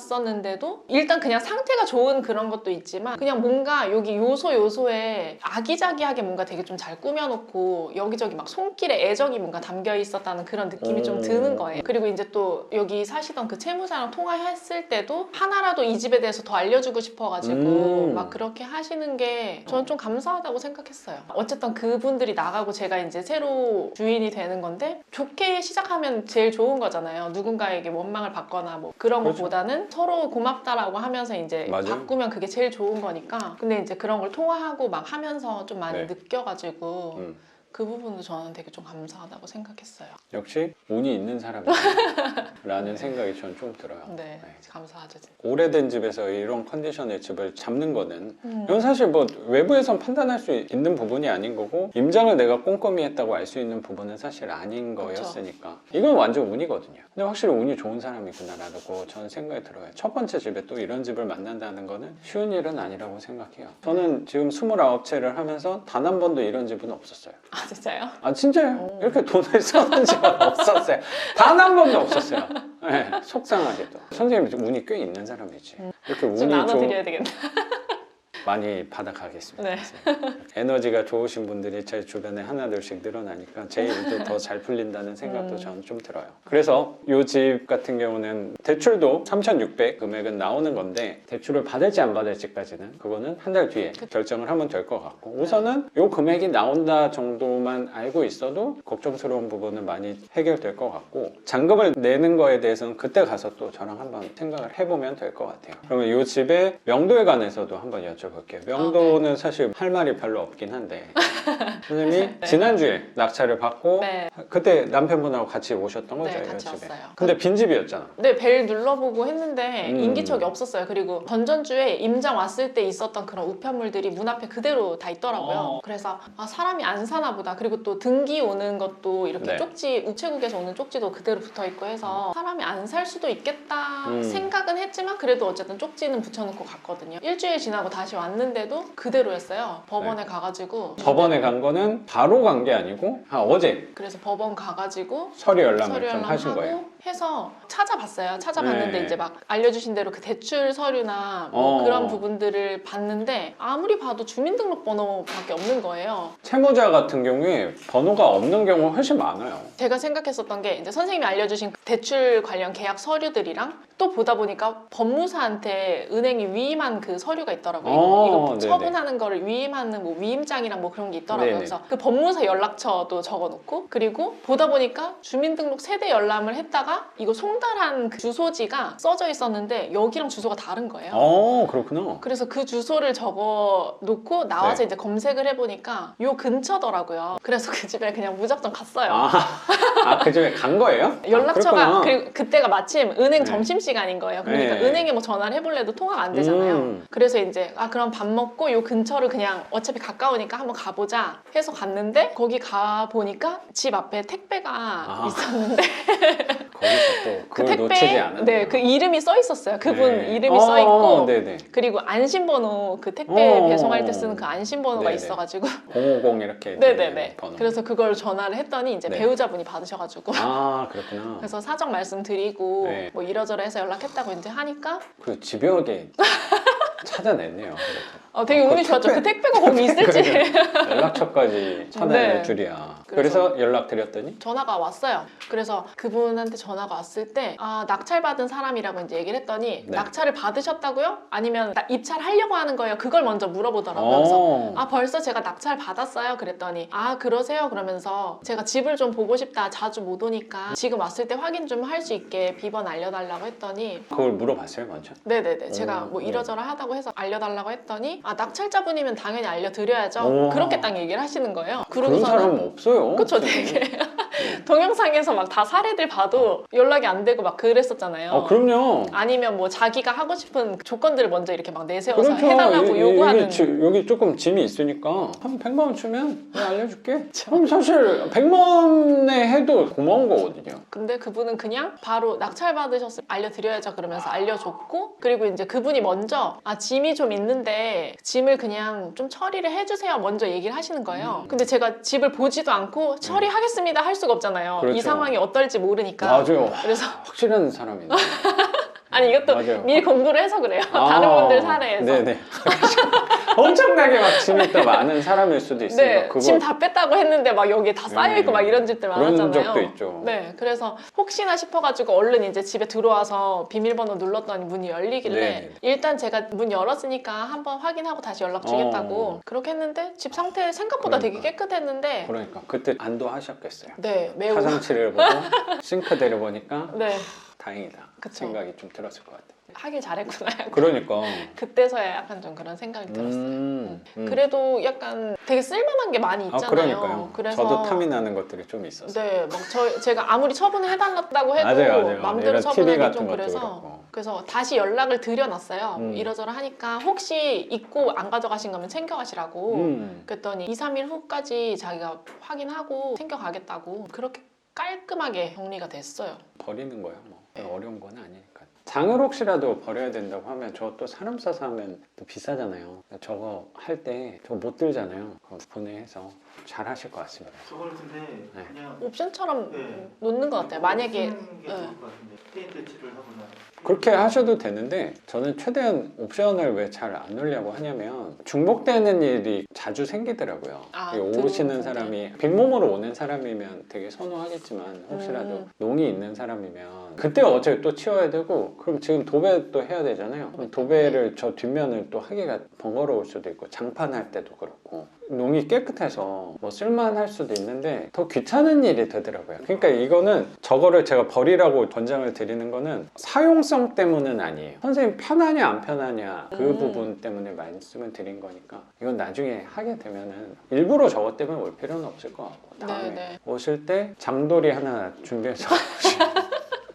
살았었는데도 일단 그냥 상태가 좋은 그런 것도 있지만 그냥 뭔가 여기 요소에 아기자기하게 뭔가 되게 좀 잘 꾸며놓고 여기저기 막 손길에 애정이 뭔가 담겨 있었다는 그런 느낌이 좀 드는 거예요. 그리고 이제 또 여기 사시던 그 채무사랑 통화했을 때도 하나라도 이 집에 대해서 더 알려주고 싶어가지고 막 그렇게 하시는 게 저는 좀 감사하다고 생각했어요. 어쨌든 그분들이 나가고 제가 이제 새로 주인이 되는 건데 좋게 시작하면 제일 좋은 거잖아요. 누군가에게 원망을 받거나 뭐 그런 그렇죠. 것보다는 서로 고맙다라고 하면서 이제 맞아요. 바꾸면 그게 제일 좋은 거니까. 근데 이제 그런 걸 통화하고 막 하면서 좀 많이 네. 느껴가지고 그 부분도 저는 되게 좀 감사하다고 생각했어요. 역시 운이 있는 사람이라는 생각이 저는 좀 들어요. 네, 감사하죠. 진짜. 오래된 집에서 이런 컨디션의 집을 잡는 거는 이건 사실 뭐 외부에선 판단할 수 있는 부분이 아닌 거고 임장을 내가 꼼꼼히 했다고 알 수 있는 부분은 사실 아닌 거였으니까 이건 완전 운이거든요. 근데 확실히 운이 좋은 사람이구나라고 저는 생각이 들어요. 첫 번째 집에 또 이런 집을 만난다는 거는 쉬운 일은 아니라고 생각해요. 저는 지금 29채를 하면서 단 한 번도 이런 집은 없었어요. 아 진짜요? 아 진짜요? 이렇게 돈을 써는 집은 없었어요. 단 한 번도 없었어요. 네, 속상하게도. 선생님이 좀 운이 꽤 있는 사람이지. 이렇게 좀 운이 나눠드려야 되겠다. 많이 받아가겠습니다. 네. 에너지가 좋으신 분들이 제 주변에 하나둘씩 늘어나니까 제 일도 더 잘 풀린다는 생각도 저는 좀 들어요. 그래서 이 집 같은 경우는 대출도 3,600 금액은 나오는 건데 대출을 받을지 안 받을지까지는 그거는 한 달 뒤에 결정을 하면 될 것 같고 우선은 이 금액이 나온다 정도만 알고 있어도 걱정스러운 부분은 많이 해결될 것 같고 잔금을 내는 거에 대해서는 그때 가서 또 저랑 한번 생각을 해보면 될 것 같아요. 그러면 이 집의 명도에 관해서도 한번 여쭤볼게요. 명도는 사실 할 말이 별로 없긴 한데 선생님이 지난주에 낙찰을 받고 네. 그때 남편분하고 같이 오셨던 거죠? 네, 이 같이 집에. 왔어요. 근데 빈집이었잖아. 네, 벨 눌러보고 했는데 음. 인기척이 없었어요. 그리고 전전주에 임장 왔을 때 있었던 그런 우편물들이 문 앞에 그대로 다 있더라고요. 그래서 아, 사람이 안 사나 보다. 그리고 또 등기 오는 것도 이렇게 네. 쪽지, 우체국에서 오는 쪽지도 그대로 붙어 있고 해서 사람이 안 살 수도 있겠다 생각은 했지만 그래도 어쨌든 쪽지는 붙여놓고 갔거든요. 일주일 지나고 다시 왔는데도 그대로였어요. 법원에 가가지고 법원에 간 거는 바로 간 게 아니고 어제 그래서 법원 가가지고 서류 열람을 서류 좀 하신 열람하고 거예요. 해서 찾아봤어요. 찾아봤는데 네. 이제 막 알려주신 대로 그 대출 서류나 뭐 그런 부분들을 봤는데 아무리 봐도 주민등록번호밖에 없는 거예요. 채무자 같은 경우에 번호가 없는 경우가 훨씬 많아요. 제가 생각했었던 게 이제 선생님이 알려주신 대출 관련 계약 서류들이랑 또 보다 보니까 법무사한테 은행이 위임한 그 서류가 있더라고요. 이거 네네. 처분하는 거를 위임하는 뭐 위임장이랑 뭐 그런 게 있더라고요. 네네. 그래서 그 법무사 연락처도 적어놓고 그리고 보다 보니까 주민등록 세대 열람을 했다가 이거 송달한 그 주소지가 써져 있었는데 여기랑 주소가 다른 거예요. 그렇구나. 그래서 그 주소를 적어 놓고 나와서 네. 이제 검색을 해보니까 요 근처더라고요. 그래서 그 집에 그냥 무작정 갔어요. 그 집에 간 거예요? 연락처가 그리고 그때가 마침 은행 네. 점심시간인 거예요. 그러니까 네. 은행에 뭐 전화를 해볼래도 통화가 안 되잖아요. 그래서 이제 그럼 밥 먹고 요 근처를 그냥 어차피 가까우니까 한번 가보자 해서 갔는데 거기 가보니까 집 앞에 택배가 있었는데 거기서 또 그 그걸 놓치지 않았네요. 네, 그 이름이 써 있었어요. 그분 네. 이름이 써 있고 네네. 그리고 안심번호 그 택배 배송할 때 쓰는 그 안심번호가 네네. 있어가지고 050 이렇게 네네네. 번호. 그래서 그걸 전화를 했더니 이제 네. 배우자분이 받으셔가지고 그렇구나. 그래서 사정 말씀드리고 네. 뭐 이러저러 해서 연락했다고 이제 하니까 그 집요하게 찾아냈네요. 그래도. 되게 운이 좋았죠. 그 택배가 거기 있을지 연락처까지 찾아낼 네. 줄이야. 그래서 그래서 연락드렸더니 전화가 왔어요. 그래서 그분한테 전화가 왔을 때 낙찰 받은 사람이라고 이제 얘기를 했더니 네. 낙찰을 받으셨다고요? 아니면 입찰하려고 하는 거예요? 그걸 먼저 물어보더라고요. 그래서 벌써 제가 낙찰 받았어요. 그랬더니 그러세요? 그러면서 제가 집을 좀 보고 싶다. 자주 못 오니까 지금 왔을 때 확인 좀 할 수 있게 비번 알려달라고 했더니 그걸 물어봤어요 먼저? 네네네. 제가 뭐 네. 이러저러 하다고 해서 알려달라고 했더니 낙찰자분이면 당연히 알려드려야죠. 그렇게 딱 얘기를 하시는 거예요. 그런 사람은 없어요. 그쵸, 되게 동영상에서 막 다 사례들 봐도 연락이 안 되고 막 그랬었잖아요. 그럼요. 아니면 뭐 자기가 하고 싶은 조건들을 먼저 이렇게 막 내세워서 그렇죠. 해달라고 요구하는. 여기 조금 짐이 있으니까 한 100만 원 주면 내가 알려줄게. 그럼 사실 100만 원에 해도 고마운 거거든요. 근데 그분은 그냥 바로 낙찰 받으셨을 알려드려야죠 그러면서 알려줬고 그리고 이제 그분이 먼저 짐이 좀 있는데 짐을 그냥 좀 처리를 해주세요 먼저 얘기를 하시는 거예요. 근데 제가 집을 보지도 않고 처리하겠습니다 할 수가 없잖아요. 그렇죠. 이 상황이 어떨지 모르니까. 맞아요. 그래서 확실한 사람이네. 아니 이것도 맞아요. 미리 공부를 해서 그래요. 다른 분들 사례에서. 네네. 엄청나게 막 짐이 또 많은 사람일 수도 있으니까 네, 짐 다 뺐다고 했는데 막 여기에 다 쌓여있고 막 이런 집들 그런 많았잖아요. 적도 있죠. 네, 그래서 혹시나 싶어가지고 얼른 이제 집에 들어와서 비밀번호 눌렀더니 문이 열리길래 네. 일단 제가 문 열었으니까 한번 확인하고 다시 연락 주겠다고 그렇게 했는데 집 상태 생각보다 되게 깨끗했는데 그러니까 그때 안도하셨겠어요. 네, 매우 화장실을 보고 싱크대를 보니까 네, 다행이다 그쵸. 생각이 좀 들었을 것 같아요. 하길 잘했구나. 그러니까 그때서야 약간 좀 그런 생각이 들었어요. 음. 그래도 약간 되게 쓸만한 게 많이 있잖아요. 그러니까요. 그래서 저도 탐이 나는 것들이 좀 있었어요. 네, 막 제가 아무리 처분을 해달라고 해도 맞아요. 마음대로 이런 TV 처분하기 같은 좀 것도 그래서 그렇고. 그래서 다시 연락을 드려놨어요. 이러저러 하니까 혹시 잊고 안 가져가신 거면 챙겨가시라고 그랬더니 2, 3일 후까지 자기가 확인하고 챙겨가겠다고 그렇게 깔끔하게 정리가 됐어요. 버리는 거야 뭐. 어려운 건 아니니까. 장을 혹시라도 버려야 된다고 하면 저 또 사람 싸서 하면 또 비싸잖아요. 저거 할 때 저거 못 들잖아요. 그거 분해해서 잘 하실 것 같습니다. 저거는 근데 네. 그냥 옵션처럼 네. 놓는 것 같아요. 만약에 쓰는 게 좋을 것 같은데 페인트 칠을 하거나 그렇게 하셔도 되는데 저는 최대한 옵션을 왜 잘 안 넣으려고 하냐면 중복되는 일이 자주 생기더라고요. 아, 이 오시는 들어오는 사람이 빈몸으로 오는 사람이면 되게 선호하겠지만 혹시라도 농이 있는 사람이면 그때 어차피 또 치워야 되고 그럼 지금 도배 또 해야 되잖아요. 그럼 도배를 저 뒷면을 또 하기가 번거로울 수도 있고 장판할 때도 그렇고 농이 깨끗해서 뭐 쓸만할 수도 있는데 더 귀찮은 일이 되더라고요. 그러니까 이거는 저거를 제가 버리라고 권장을 드리는 거는 사용성 때문은 아니에요. 선생님 편하냐 안 편하냐 그 부분 때문에 말씀을 드린 거니까 이건 나중에 하게 되면은 일부러 저것 때문에 올 필요는 없을 것 같고 다음에 네네. 오실 때 장돌이 하나 준비해서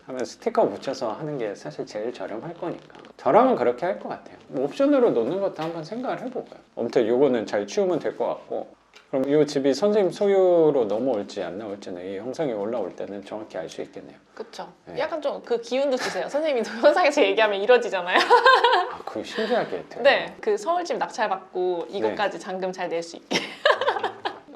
하면 스티커 붙여서 하는 게 사실 제일 저렴할 거니까 저라면 그렇게 할 것 같아요. 뭐 옵션으로 놓는 것도 한번 생각을 해보고요. 아무튼 요거는 잘 치우면 될 것 같고 그럼 이 집이 선생님 소유로 넘어올지 안 나올지는 이 영상이 올라올 때는 정확히 알 수 있겠네요. 그쵸. 네. 약간 좀 그 기운도 주세요. 선생님이 동영상에서 얘기하면 이루어지잖아요. 아, 그거 신기하게 돼요. 네. 그 서울집 낙찰받고 이것까지 잔금 잘 낼 수 있게.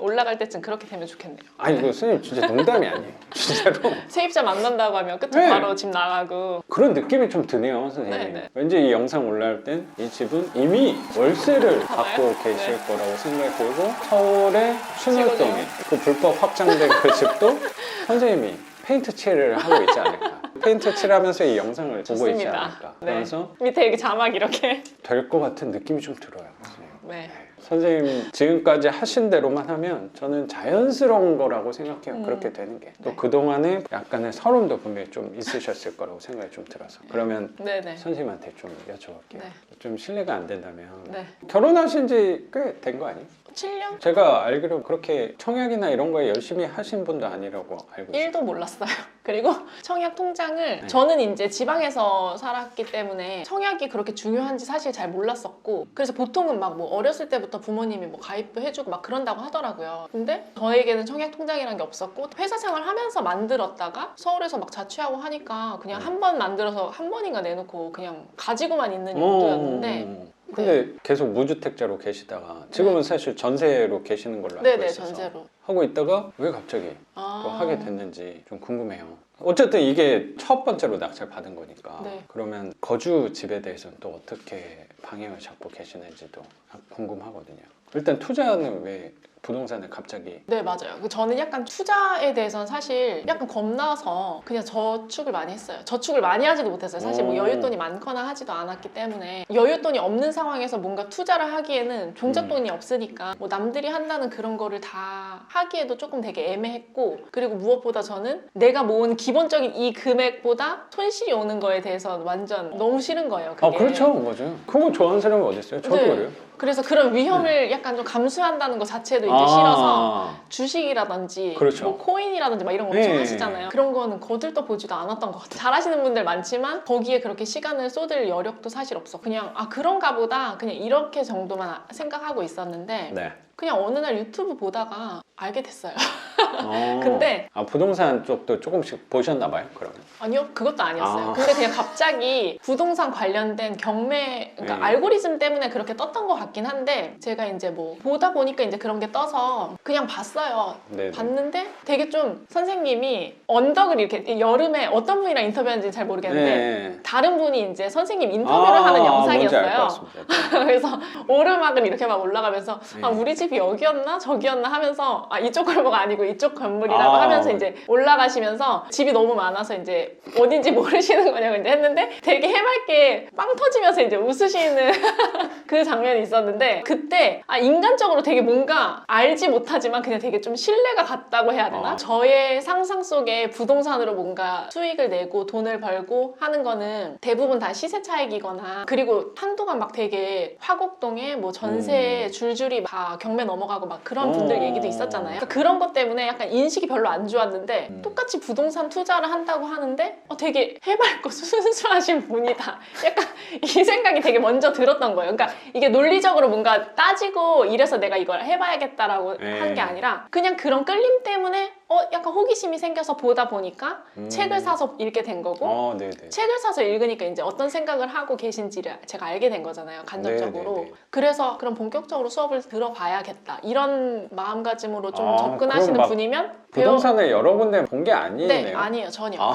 올라갈 때쯤 그렇게 되면 좋겠네요. 아니 이거 선생님 진짜 농담이 아니에요. 진짜로 세입자 만난다고 하면 그쵸? 네. 바로 집 나가고. 그런 느낌이 좀 드네요, 선생님. 네네. 왠지 이 영상 올라올 땐 이 집은 이미 월세를 받고 알아요? 계실 네. 거라고 생각이 들고 서울의 신월동에 그 불법 확장된 그 집도 선생님이 페인트 칠을 하고 있지 않을까. 페인트 칠하면서 이 영상을 보고 있지 좋습니다. 않을까. 네. 그래서 밑에 여기 자막 이렇게. 될 것 같은 느낌이 좀 들어요, 선생님. 네. 선생님 지금까지 하신 대로만 하면 저는 자연스러운 거라고 생각해요. 그렇게 되는 게. 또 네. 그동안에 약간의 서름도 분명히 좀 있으셨을 거라고 생각이 좀 들어서. 그러면 네네. 선생님한테 좀 여쭤볼게요. 네. 좀 신뢰가 안 된다면 네. 결혼하신 지 꽤 된 거 아니에요? 7년? 제가 알기로 그렇게 청약이나 이런 거에 열심히 하신 분도 아니라고 알고 있어요. 1도 몰랐어요. 그리고 청약 통장을 저는 이제 지방에서 살았기 때문에 청약이 그렇게 중요한지 사실 잘 몰랐었고 그래서 보통은 막 뭐 어렸을 때부터 부모님이 뭐 가입도 해주고 막 그런다고 하더라고요. 근데 저에게는 청약 통장이란 게 없었고 회사 생활 하면서 만들었다가 서울에서 막 자취하고 하니까 그냥 한 번 만들어서 한 번인가 내놓고 그냥 가지고만 있는 용도였는데 근데 계속 무주택자로 계시다가 지금은 사실 전세로 계시는 걸로 알고 네네 있어서 전세로. 하고 있다가 왜 갑자기 아. 또 하게 됐는지 좀 궁금해요. 어쨌든 이게 첫 번째로 낙찰 받은 거니까 네. 그러면 거주 집에 대해서는 또 어떻게 방향을 잡고 계시는지도 궁금하거든요. 일단 투자는 왜 부동산을 갑자기 네 맞아요. 저는 약간 투자에 대해서는 사실 약간 겁나서 그냥 저축을 많이 했어요. 저축을 많이 하지도 못했어요. 사실 뭐 여윳돈이 많거나 하지도 않았기 때문에 여윳돈이 없는 상황에서 뭔가 투자를 하기에는 종잣돈이 없으니까 뭐 남들이 한다는 그런 거를 다 하기에도 조금 되게 애매했고 그리고 무엇보다 저는 내가 모은 기본적인 이 금액보다 손실이 오는 거에 대해서 완전 너무 싫은 거예요. 그게. 아 그렇죠 맞아요. 그거 좋아하는 사람이 어디 있어요? 저도 네. 그래요. 그래서 그런 위험을 약간 좀 감수한다는 것 자체도 이제 싫어서 주식이라든지 그렇죠. 뭐 코인이라든지 막 이런 거 엄청 네. 하시잖아요. 그런 거는 거들떠 보지도 않았던 것 같아요. 잘하시는 분들 많지만 거기에 그렇게 시간을 쏟을 여력도 사실 없어. 그냥 아 그런가 보다 그냥 이렇게 정도만 생각하고 있었는데 네. 그냥 어느 날 유튜브 보다가 알게 됐어요. 근데 부동산 쪽도 조금씩 보셨나 봐요 그러면. 아니요 그것도 아니었어요. 아. 근데 그냥 갑자기 부동산 관련된 경매 그러니까 알고리즘 때문에 그렇게 떴던 것 같긴 한데 제가 이제 뭐 보다 보니까 이제 그런 게 떠서 그냥 봤어요. 네네. 봤는데 되게 좀 선생님이 언덕을 이렇게 여름에 어떤 분이랑 인터뷰하는지 잘 모르겠는데 네. 다른 분이 이제 선생님 인터뷰를 하는 뭔지 알 것 영상이었어요. 같습니다. 그래서 오르막을 이렇게 막 올라가면서 네. 아 우리 집이 여기였나 저기였나 하면서 아 이쪽 골목 아니고 이쪽 건물이라고 아, 하면서 이제 올라가시면서 집이 너무 많아서 이제 어딘지 모르시는 거냐고 이제 했는데 되게 해맑게 빵 터지면서 이제 웃으시는 그 장면이 있었는데 그때 아 인간적으로 되게 뭔가 알지 못하지만 그냥 되게 좀 신뢰가 갔다고 해야 되나? 저의 상상 속에 부동산으로 뭔가 수익을 내고 돈을 벌고 하는 거는 대부분 다 시세 차익이거나 그리고 한동안 막 되게 화곡동에 뭐 전세 줄줄이 다 경매 넘어가고 막 그런 분들 얘기도 있었잖아요. 그러니까 그런 것 때문에 약간 인식이 별로 안 좋았는데 똑같이 부동산 투자를 한다고 하는데 되게 해맑고 순수하신 분이다. 약간 이 생각이 되게 먼저 들었던 거예요. 그러니까 이게 논리적으로 뭔가 따지고 이래서 내가 이걸 해봐야겠다라고 한 게 아니라 그냥 그런 끌림 때문에 약간 호기심이 생겨서 보다 보니까 책을 사서 읽게 된 거고 네네. 책을 사서 읽으니까 이제 어떤 생각을 하고 계신지를 제가 알게 된 거잖아요, 간접적으로. 네네네. 그래서 그럼 본격적으로 수업을 들어봐야겠다 이런 마음가짐으로 좀 그럼 접근하시는 막 분이면 부동산을 여러 군데 본 게 네, 아니네요. 아니에요, 전혀. 아.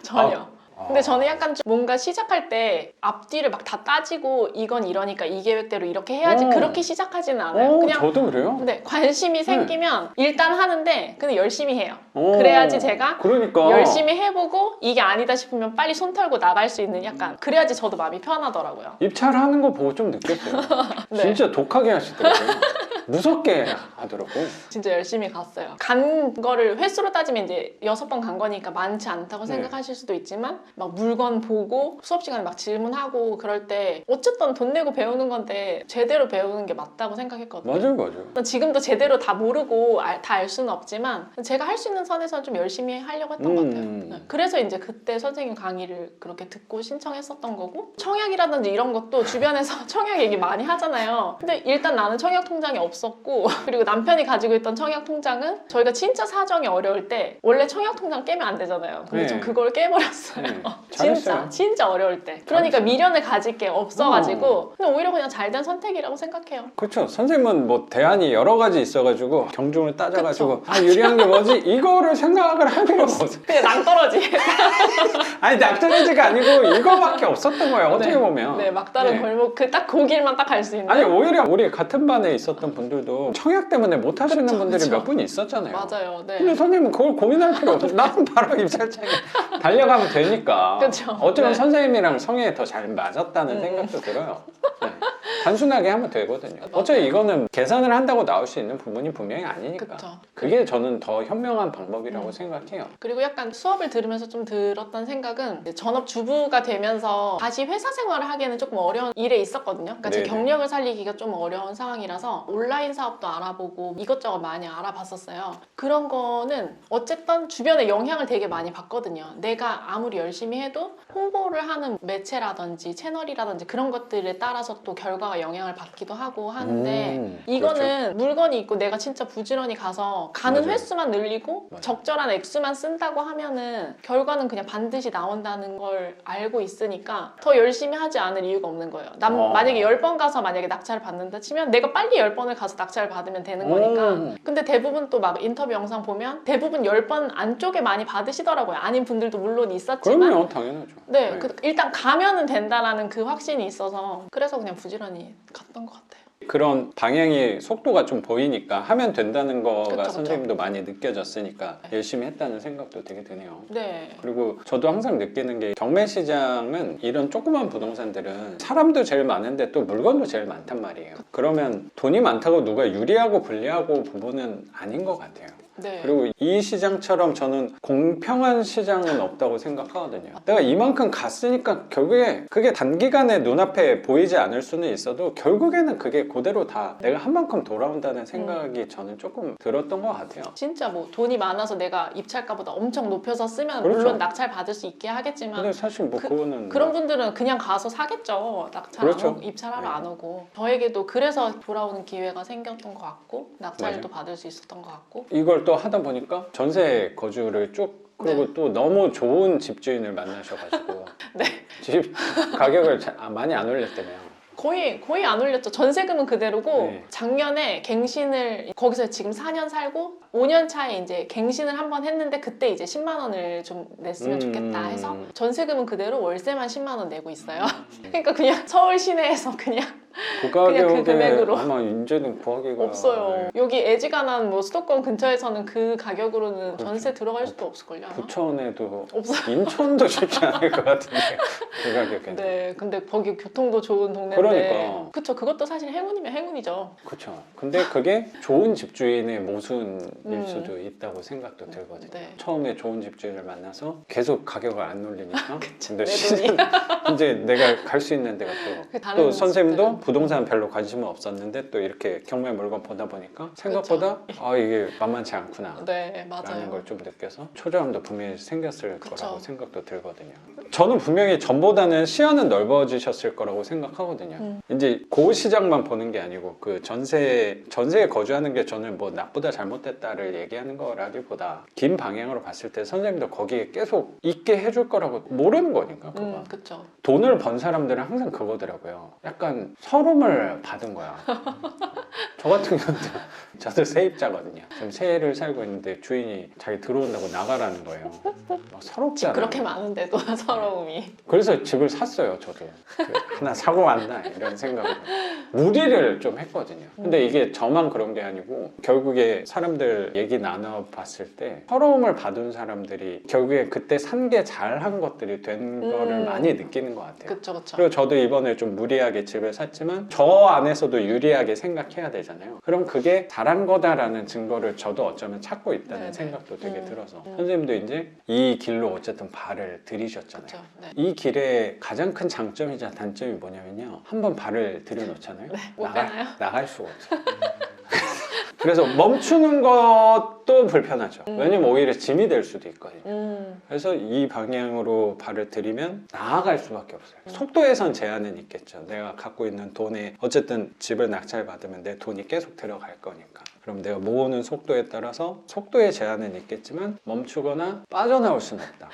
전혀. 근데 저는 약간 좀 뭔가 시작할 때 앞뒤를 막 다 따지고 이건 이러니까 이 계획대로 이렇게 해야지 그렇게 시작하지는 않아요. 그냥 저도 그래요. 네, 관심이 생기면 일단 하는데 근데 열심히 해요. 오, 그래야지 제가 그러니까. 열심히 해보고 이게 아니다 싶으면 빨리 손 털고 나갈 수 있는 약간 그래야지 저도 마음이 편하더라고요. 입찰하는 거 보고 좀 느꼈어요. 네. 진짜 독하게 하시더라고요. 무섭게 하더라고요. 진짜 열심히 갔어요. 간 거를 횟수로 따지면 이제 6번 간 거니까 많지 않다고 네. 생각하실 수도 있지만 막 물건 보고 수업 시간에 막 질문하고 그럴 때 어쨌든 돈 내고 배우는 건데 제대로 배우는 게 맞다고 생각했거든요. 맞아요. 지금도 제대로 다 모르고 다 알 수는 없지만 제가 할 수 있는 선에서 좀 열심히 하려고 했던 것 같아요. 네. 그래서 이제 그때 선생님 강의를 그렇게 듣고 신청했었던 거고 청약이라든지 이런 것도 주변에서 청약 얘기 많이 하잖아요. 근데 일단 나는 청약 통장이 없었고 그리고 남편이 가지고 있던 청약 통장은 저희가 진짜 사정이 어려울 때 원래 청약 통장 깨면 안 되잖아요. 근데 네. 전 그걸 깨버렸어요. 네. 진짜 진짜 어려울 때. 그러니까 미련을 가질 게 없어가지고 근데 오히려 그냥 잘된 선택이라고 생각해요. 그렇죠. 선생님은 뭐 대안이 여러 가지 있어가지고 경중을 따져가지고 유리한 게 뭐지? 이거를 생각을 할 필요가 없어. 그냥 낭떠러지. 아니 낭떠러지가 아니고 이거밖에 없었던 거예요. 어떻게 네. 보면. 네, 막다른 네. 골목 그 길만 딱 갈 수 있는. 아니 오히려 우리 같은 반에 있었던 분들도 청약 때문에 못 하시는 그쵸, 분들이 그쵸. 몇 분 있었잖아요. 맞아요. 네. 근데 선생님은 그걸 고민할 필요 없어. 나는 바로 입찰장에 달려가면 되니까. 그쵸. 어쩌면 네. 선생님이랑 성향이 더 잘 맞았다는 생각도 들어요. 네. 단순하게 하면 되거든요. 어차피 이거는 계산을 한다고 나올 수 있는 부분이 분명히 아니니까. 그쵸. 그게 저는 더 현명한 방법이라고 생각해요. 그리고 약간 수업을 들으면서 좀 들었던 생각은 이제 전업주부가 되면서 다시 회사 생활을 하기에는 조금 어려운 일에 있었거든요. 그러니까 제 네네. 경력을 살리기가 좀 어려운 상황이라서 온라인 사업도 알아보고 이것저것 많이 알아봤었어요. 그런 거는 어쨌든 주변에 영향을 되게 많이 받거든요. 내가 아무리 열심히 해도 홍보를 하는 매체라든지 채널이라든지 그런 것들에 따라서 또 결과가 영향을 받기도 하고 하는데 이거는 물건이 있고 내가 진짜 부지런히 가서 가는 맞아요. 횟수만 늘리고 맞아요. 적절한 액수만 쓴다고 하면은 결과는 그냥 반드시 나온다는 걸 알고 있으니까 더 열심히 하지 않을 이유가 없는 거예요. 난 만약에 10번 가서 만약에 낙찰을 받는다 치면 내가 빨리 10번을 가서 낙찰을 받으면 되는 거니까. 근데 대부분 또 막 인터뷰 영상 보면 대부분 10번 안쪽에 많이 받으시더라고요. 아닌 분들도 물론 있었지만 그럼요, 당연하죠. 네, 일단 가면은 된다라는 그 확신이 있어서 그래서 그냥 부지런히 갔던 것 같아요. 그런 방향이 속도가 좀 보이니까 하면 된다는 거가 그쵸. 선생님도 많이 느껴졌으니까 열심히 했다는 생각도 되게 드네요. 네. 그리고 저도 항상 느끼는 게 경매 시장은 이런 조그만 부동산들은 사람도 제일 많은데 또 물건도 제일 많단 말이에요. 그러면 돈이 많다고 누가 유리하고 불리하고 부분은 아닌 것 같아요. 네. 그리고 이 시장처럼 저는 공평한 시장은 없다고 생각하거든요. 내가 이만큼 갔으니까 결국에 그게 단기간에 눈앞에 보이지 않을 수는 있어도 결국에는 그게 그대로 다 내가 한 만큼 돌아온다는 생각이 저는 조금 들었던 것 같아요. 진짜 뭐 돈이 많아서 내가 입찰가보다 엄청 높여서 쓰면 그렇죠. 물론 낙찰 받을 수 있게 하겠지만 근데 사실 뭐 그거는 그런 뭐 분들은 그냥 가서 사겠죠. 낙찰 그렇죠. 안 오고, 입찰하러 네. 안 오고. 저에게도 그래서 돌아오는 기회가 생겼던 것 같고 낙찰도 맞아요. 받을 수 있었던 것 같고. 이걸 또 하다 보니까 전세 거주를 쭉 그리고 네. 또 너무 좋은 집주인을 만나셔가지고 네. 집 가격을 많이 안 올렸다며요. 거의 안 올렸죠. 전세금은 그대로고 네. 작년에 갱신을 거기서 지금 4년 살고 5년 차에 이제 갱신을 한번 했는데 그때 이제 10만 원을 좀 냈으면 좋겠다 해서 전세금은 그대로 월세만 10만 원 내고 있어요. 그러니까 그냥 서울 시내에서 그냥 그 그냥 그 가격에 금액으로. 아마 이제는 구하기가 없어요. 여기 애지간한 뭐 수도권 근처에서는 그 가격으로는 그렇죠. 전세 들어갈 수도 없을걸요. 아마? 부천에도 없어요. 인천도 쉽지 않을 것 같은데 그 가격에는. 네, 근데 거기 교통도 좋은 동네인데. 그러니까. 그쵸, 그것도 사실 행운이면 행운이죠. 그렇죠. 근데 그게 좋은 집주인의 모순일 음. 수도 있다고 생각도 들거든요. 네. 처음에 좋은 집주인을 만나서 계속 가격을 안 올리니까 근데 내 돈이. 이제 내가 갈 수 있는 데가 그 또 다른 선생님도 집들은. 부동산 별로 관심은 없었는데 또 이렇게 경매 물건 보다 보니까 생각보다 이게 만만치 않구나 네, 라는 맞아요. 걸 좀 느껴서 초조함도 분명히 생겼을 그쵸. 거라고 생각도 들거든요. 저는 분명히 전보다는 시야는 넓어지셨을 거라고 생각하거든요. 이제 그 시장만 보는 게 아니고 그 전세에 거주하는 게 저는 뭐 나쁘다 잘못됐다 없다를 얘기하는 거라기보다 긴 방향으로 봤을 때 선생님도 거기에 계속 있게 해줄 거라고 모르는 거니까 그거. 그쵸. 돈을 번 사람들은 항상 그거더라고요. 약간 서름을 받은 거야. 저 같은 경우도 저도 세입자거든요. 지금 새해를 살고 있는데 주인이 자기 들어온다고 나가라는 거예요. 막 서럽잖아요. 그렇게 많은데도 서러움이. 그래서 집을 샀어요, 저도. 하나 사고 왔나 이런 생각으로 무리를 좀 했거든요. 근데 이게 저만 그런 게 아니고 결국에 사람들 얘기 나눠봤을 때 서러움을 받은 사람들이 결국에 그때 산 게 잘한 것들이 된 거를 많이 느끼는 것 같아요. 그쵸, 그쵸. 그리고 저도 이번에 좀 무리하게 집을 샀지만 저 안에서도 유리하게 생각해야 되잖아요. 그럼 그게 잘한 거다라는 증거를 저도 어쩌면 찾고 있다는 네네. 생각도 되게 들어서 선생님도 이제 이 길로 어쨌든 발을 들이셨잖아요. 그쵸. 네. 이 길의 가장 큰 장점이자 단점이 뭐냐면요. 한번 발을 들여놓잖아요. 못 빼나요? 나갈 수가 없어요. 그래서 멈추는 것도 불편하죠. 왜냐면 오히려 짐이 될 수도 있거든요. 그래서 이 방향으로 발을 들이면 나아갈 수밖에 없어요. 속도에선 제한은 있겠죠. 내가 갖고 있는 돈에 어쨌든 집을 낙찰받으면 내 돈이 계속 들어갈 거니까. 그럼 내가 모으는 속도에 따라서 속도의 제한은 있겠지만 멈추거나 빠져나올 수는 없다.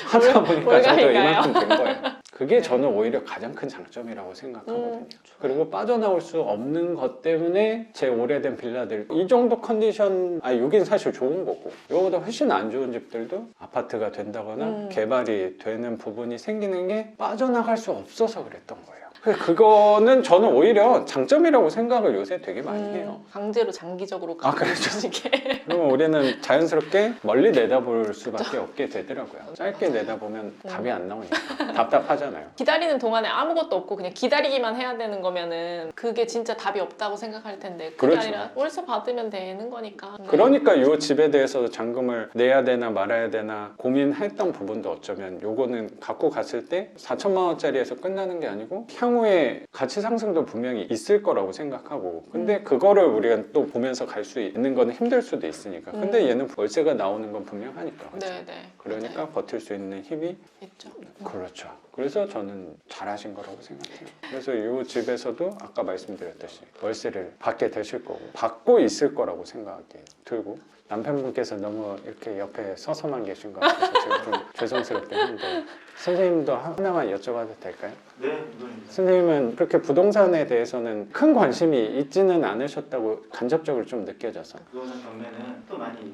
하다 보니까 저도 뭘까요? 이만큼 된 거예요. 그게 저는 오히려 가장 큰 장점이라고 생각하거든요. 그리고 빠져나올 수 없는 것 때문에 제 오래된 빌라들 이 정도 컨디션, 여긴 사실 좋은 거고 이거보다 훨씬 안 좋은 집들도 아파트가 된다거나 개발이 되는 부분이 생기는 게 빠져나갈 수 없어서 그랬던 거예요. 그거는 저는 오히려 장점이라고 생각을 요새 되게 많이 해요. 강제로 장기적으로 그렇죠. 가게. 그러면 우리는 자연스럽게 멀리 내다볼 수밖에 없게 되더라고요. 짧게 내다보면 답이 안 나오니까 답답하잖아요. 기다리는 동안에 아무것도 없고 그냥 기다리기만 해야 되는 거면은 그게 진짜 답이 없다고 생각할 텐데 그게 그렇죠. 아니라 월세 받으면 되는 거니까. 그러니까 이 집에 대해서 잔금을 내야 되나 말아야 되나 고민했던 부분도 어쩌면 요거는 갖고 갔을 때 4천만 원짜리에서 끝나는 게 아니고 향후에 가치 상승도 분명히 있을 거라고 생각하고 근데 그거를 우리가 또 보면서 갈 수 있는 거는 힘들 수도 있으니까 근데 얘는 월세가 나오는 건 분명하니까 그렇죠? 네네. 그러니까 맞아요. 버틸 수 있는 힘이 있죠. 그렇죠. 그래서 저는 잘하신 거라고 생각해요. 그래서 이 집에서도 아까 말씀드렸듯이 월세를 받게 되실 거고 받고 있을 거라고 생각이 들고 남편분께서 너무 이렇게 옆에 서서만 계신 것 같아서 제가 좀 죄송스럽긴 한데 선생님도 하나만 여쭤봐도 될까요? 네, 물론입니다. 선생님은 그렇게 부동산에 대해서는 큰 관심이 있지는 않으셨다고 간접적으로 좀 느껴져서 부동산 경매는 또 많이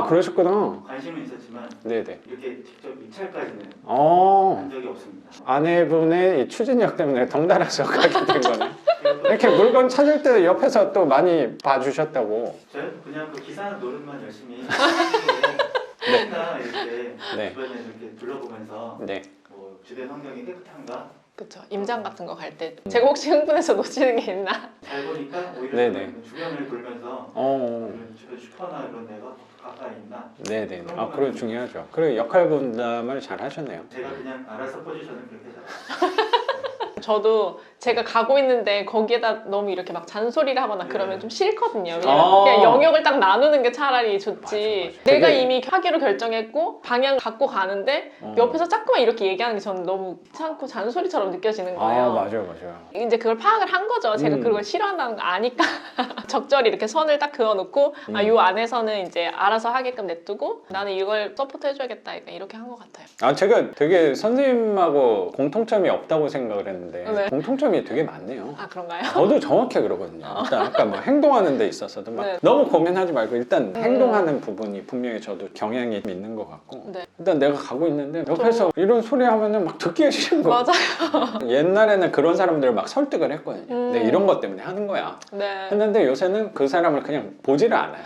그러셨구나. 관심은 있었지만 네네. 이렇게 직접 입찰까지는 어. 한 적이 없습니다. 아내분의 이 추진력 때문에 덩달아서 가게 된 거네. 이렇게 물건 찾을 때 옆에서 또 많이 봐주셨다고. 저는 그냥 그 기사 노릇만 열심히 혹시나 이렇게 네. 주변에 이렇게 둘러보면서 네. 뭐 주변 환경이 깨끗한가 그쵸. 임장 같은 거 갈 때 제가 혹시 흥분해서 놓치는 게 있나? 잘 보니까 오히려 네네. 저는 주변을 돌면서 주변 슈퍼나 이런 데가 가까이 있나 네네. 그거 중요하죠. 그리고 역할 분담을 잘 하셨네요. 제가 그냥 알아서 포지션을 그렇게 잡았어요. 저도 제가 가고 있는데 거기에다 너무 이렇게 막 잔소리를 하거나 네. 그러면 좀 싫거든요. 왜냐면 아. 그냥 영역을 딱 나누는 게 차라리 좋지. 맞아. 내가 되게- 이미 하기로 결정했고 방향 갖고 가는데 옆에서 자꾸만 이렇게 얘기하는 게 저는 너무 귀찮고 잔소리처럼 느껴지는 거예요. 맞아요. 이제 그걸 파악을 한 거죠. 제가 그걸 싫어한다는 거 아니까 적절히 이렇게 선을 딱 그어놓고 요 안에서는 이제 알아서 하게끔 냅두고 나는 이걸 서포트 해줘야겠다. 약간 이렇게 한 것 같아요. 제가 되게 선생님하고 공통점이 없다고 생각을 했는데 네. 공통점이 되게 많네요. 아 그런가요? 저도 정확히 그러거든요. 일단 아까 뭐 행동하는 데 있어서도 막 네. 너무 고민하지 말고 일단 행동하는 부분이 분명히 저도 경향이 있는 것 같고 네. 일단 내가 가고 있는데 옆에서 이런 소리 하면은 막 듣기가 싫은 거예요. 맞아요. 옛날에는 그런 사람들을 막 설득을 했거든요. 내가 이런 것 때문에 하는 거야. 네. 했는데 요새는 그 사람을 그냥 보지를 않아요.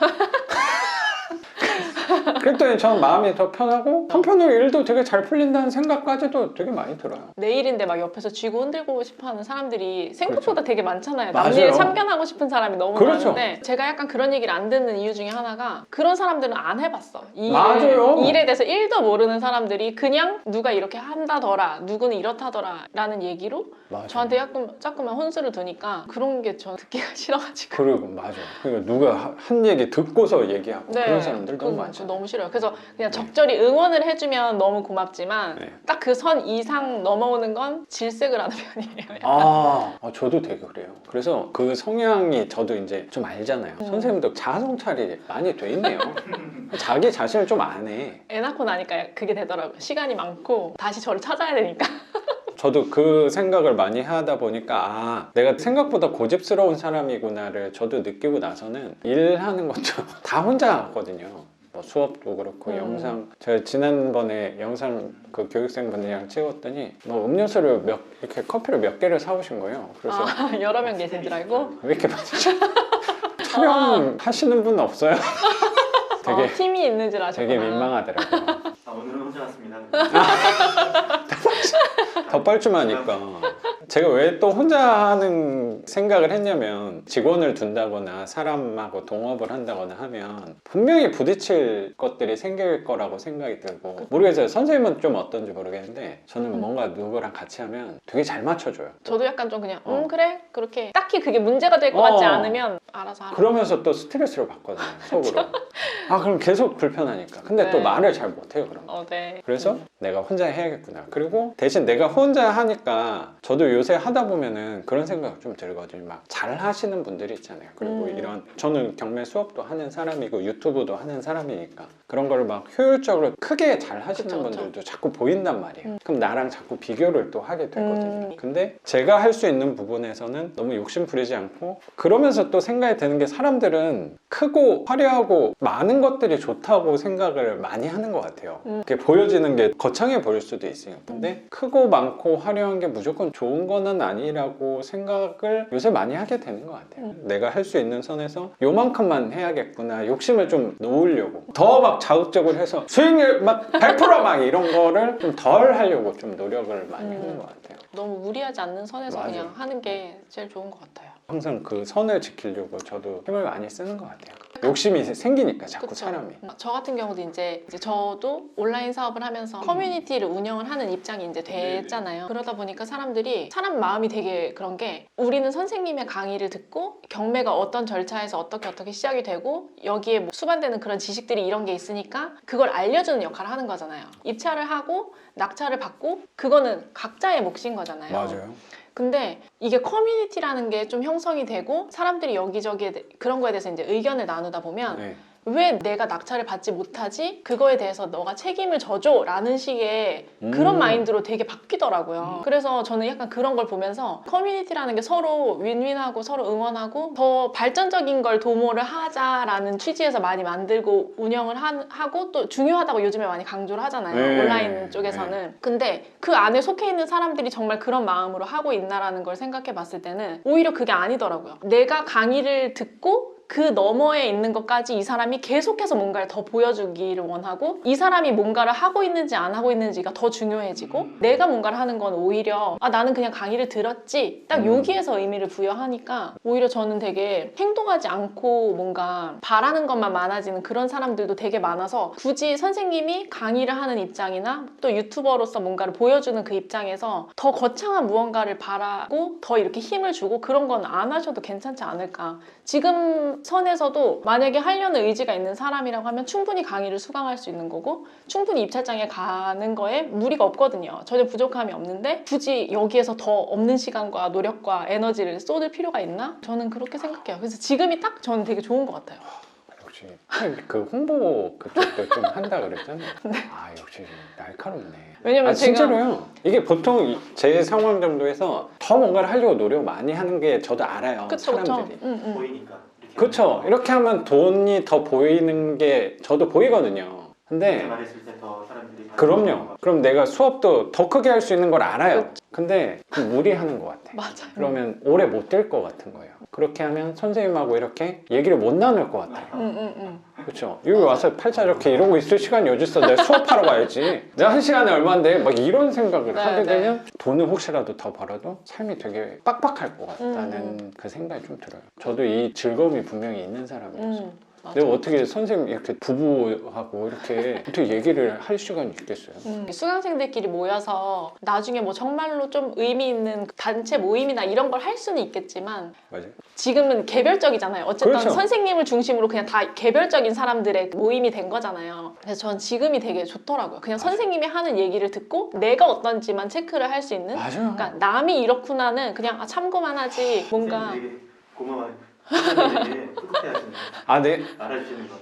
그랬더니 저는 마음이 더 편하고 한편으로 일도 되게 잘 풀린다는 생각까지도 되게 많이 들어요. 내일인데 막 옆에서 쥐고 흔들고 싶어하는 사람들이 생각보다 그렇죠. 되게 많잖아요. 맞아요. 남일 참견하고 싶은 사람이 너무 그렇죠. 많은데 제가 약간 그런 얘기를 안 듣는 이유 중에 하나가 그런 사람들은 안 해봤어. 맞아요. 일에 대해서 1도 모르는 사람들이 그냥 누가 이렇게 한다더라, 누구는 이렇다더라 라는 얘기로 맞아요. 저한테 자꾸만 혼수를 두니까 그런 게 저 듣기가 싫어가지고. 그리고 맞아. 그러니까 누가 한 얘기 듣고서 얘기하고 그런 사람들 너무 그거 많죠. 너무 싫어요. 그래서 그냥 적절히 응원을 해주면 너무 고맙지만 네. 딱 그 선 이상 넘어오는 건 질색을 하는 편이에요. 저도 되게 그래요. 그래서 그 성향이 저도 이제 좀 알잖아요. 선생님도 자아성찰이 많이 돼 있네요. 자기 자신을 좀 안 해. 애 낳고 나니까 그게 되더라고요. 시간이 많고 다시 저를 찾아야 되니까. 저도 그 생각을 많이 하다 보니까 내가 생각보다 고집스러운 사람이구나를 저도 느끼고 나서는 일하는 것도 다 혼자 하거든요. 뭐 수업도 그렇고 영상 제가 지난번에 영상 그 교육생분들이랑 찍었더니 뭐 음료수를 이렇게 커피를 몇 개를 사오신 거예요. 그래서 여러 명 계신 줄 알고 왜 이렇게 많이 촬영하시는 분 없어요? 되게 팀이 있는 줄 아셨구나. 되게 민망하더라고요. 오늘은 혼자 왔습니다. 더 뻘쭘하니까. 제가 왜 또 혼자 하는 생각을 했냐면 직원을 둔다거나 사람하고 동업을 한다거나 하면 분명히 부딪힐 것들이 생길 거라고 생각이 들고 모르겠어요. 선생님은 좀 어떤지 모르겠는데 저는 뭔가 누구랑 같이 하면 되게 잘 맞춰줘요. 저도 약간 좀 그냥 그래 그렇게 딱히 그게 문제가 될 것 같지 않으면 알아서 하라. 그러면서 또 스트레스를 받거든요. 속으로. 그럼 계속 불편하니까. 근데 또 네. 말을 잘 못해요. 그럼. 네. 그래서 내가 혼자 해야겠구나. 그리고 대신 내가 혼자 하니까 저도 요새 하다 보면은 그런 생각 좀 들거든요. 막 잘 하시는 분들이 있잖아요. 그리고 이런 저는 경매 수업도 하는 사람이고 유튜브도 하는 사람이니까 그런 거를 막 효율적으로 크게 잘 하시는 그쵸, 그쵸. 분들도 자꾸 보인단 말이에요. 그럼 나랑 자꾸 비교를 또 하게 되거든요. 근데 제가 할 수 있는 부분에서는 너무 욕심 부리지 않고 그러면서 또 생각이 드는 게 사람들은 크고 화려하고 많은 것들이 좋다고 생각을 많이 하는 것 같아요. 그게 보여지는 게 거창해 보일 수도 있어요. 근데 크고 많고 화려한 게 무조건 좋은 거는 아니라고 생각을 요새 많이 하게 되는 것 같아요. 내가 할 수 있는 선에서 요만큼만 해야겠구나. 욕심을 좀 놓으려고 더 막 자극적으로 해서 수익률 막 100%막 이런 거를 좀 덜 하려고 좀 노력을 많이 하는 것 같아요. 너무 무리하지 않는 선에서 맞아요. 그냥 하는 게 제일 좋은 것 같아요. 항상 그 선을 지키려고 저도 힘을 많이 쓰는 것 같아요. 욕심이 생기니까 자꾸 그쵸? 사람이. 저 같은 경우도 이제 저도 온라인 사업을 하면서 커뮤니티를 운영을 하는 입장이 이제 됐잖아요. 그러다 보니까 사람 마음이 되게 그런 게 우리는 선생님의 강의를 듣고 경매가 어떤 절차에서 어떻게 시작이 되고 여기에 뭐 수반되는 그런 지식들이 이런 게 있으니까 그걸 알려주는 역할을 하는 거잖아요. 입찰을 하고 낙찰을 받고 그거는 각자의 몫인 거잖아요. 맞아요. 근데 이게 커뮤니티라는 게 좀 형성이 되고 사람들이 여기저기 그런 거에 대해서 이제 의견을 나누다 보면 네. 왜 내가 낙찰을 받지 못하지? 그거에 대해서 너가 책임을 져줘 라는 식의 그런 마인드로 되게 바뀌더라고요. 그래서 저는 약간 그런 걸 보면서 커뮤니티라는 게 서로 윈윈하고 서로 응원하고 더 발전적인 걸 도모를 하자라는 취지에서 많이 만들고 운영을 하고 또 중요하다고 요즘에 많이 강조를 하잖아요. 네. 온라인 쪽에서는. 근데 그 안에 속해 있는 사람들이 정말 그런 마음으로 하고 있나라는 걸 생각해 봤을 때는 오히려 그게 아니더라고요. 내가 강의를 듣고 그 너머에 있는 것까지 이 사람이 계속해서 뭔가를 더 보여주기를 원하고 이 사람이 뭔가를 하고 있는지 안 하고 있는지가 더 중요해지고 내가 뭔가를 하는 건 오히려 나는 그냥 강의를 들었지 딱 여기에서 의미를 부여하니까 오히려 저는 되게 행동하지 않고 뭔가 바라는 것만 많아지는 그런 사람들도 되게 많아서 굳이 선생님이 강의를 하는 입장이나 또 유튜버로서 뭔가를 보여주는 그 입장에서 더 거창한 무언가를 바라고 더 이렇게 힘을 주고 그런 건 안 하셔도 괜찮지 않을까. 지금 선에서도 만약에 하려는 의지가 있는 사람이라고 하면 충분히 강의를 수강할 수 있는 거고 충분히 입찰장에 가는 거에 무리가 없거든요. 전혀 부족함이 없는데 굳이 여기에서 더 없는 시간과 노력과 에너지를 쏟을 필요가 있나? 저는 그렇게 생각해요. 그래서 지금이 딱 저는 되게 좋은 것 같아요. 역시 그 홍보 그쪽도 좀 한다 그랬잖아요. 역시 날카롭네. 왜냐면 제가 진짜로요. 이게 보통 제 상황 정도에서 더 뭔가를 하려고 노력 많이 하는 게 저도 알아요. 그쵸. 사람들이. 보이니까. 그렇죠. 이렇게 하면 돈이 더 보이는 게 저도 보이거든요. 근데 말했을 때 더 사람들이 그럼요. 그럼 내가 수업도 더 크게 할 수 있는 걸 알아요. 근데 좀 무리하는 것 같아. 맞아요. 그러면 오래 못 될 것 같은 거예요. 그렇게 하면 선생님하고 이렇게 얘기를 못 나눌 것 같아요. 그렇죠. 여기 와서 팔자 이렇게 이러고 있을 시간이 어딨어. 내가 수업하러 가야지. 내가 한 시간에 얼마인데 막 이런 생각을 하게 되면 돈을 혹시라도 더 벌어도 삶이 되게 빡빡할 것 같다는 그 생각이 좀 들어요. 저도 이 즐거움이 분명히 있는 사람이어서 맞아. 내가 어떻게 선생님 이렇게 부부하고 이렇게 어떻게 얘기를 할 시간이 있겠어요? 수강생들끼리 모여서 나중에 뭐 정말로 좀 의미 있는 단체 모임이나 이런 걸 할 수는 있겠지만 맞아요. 지금은 개별적이잖아요. 어쨌든 그렇죠. 선생님을 중심으로 그냥 다 개별적인 사람들의 모임이 된 거잖아요. 그래서 전 지금이 되게 좋더라고요. 그냥 맞아요. 선생님이 하는 얘기를 듣고 내가 어떤지만 체크를 할 수 있는. 맞아요. 그러니까 남이 이렇구나는 그냥 참고만 하지 뭔가. 선생님 되게 고마워요. 선생님 되게 뿌듯해하시는 거. 아, 네. 알아주시는 거.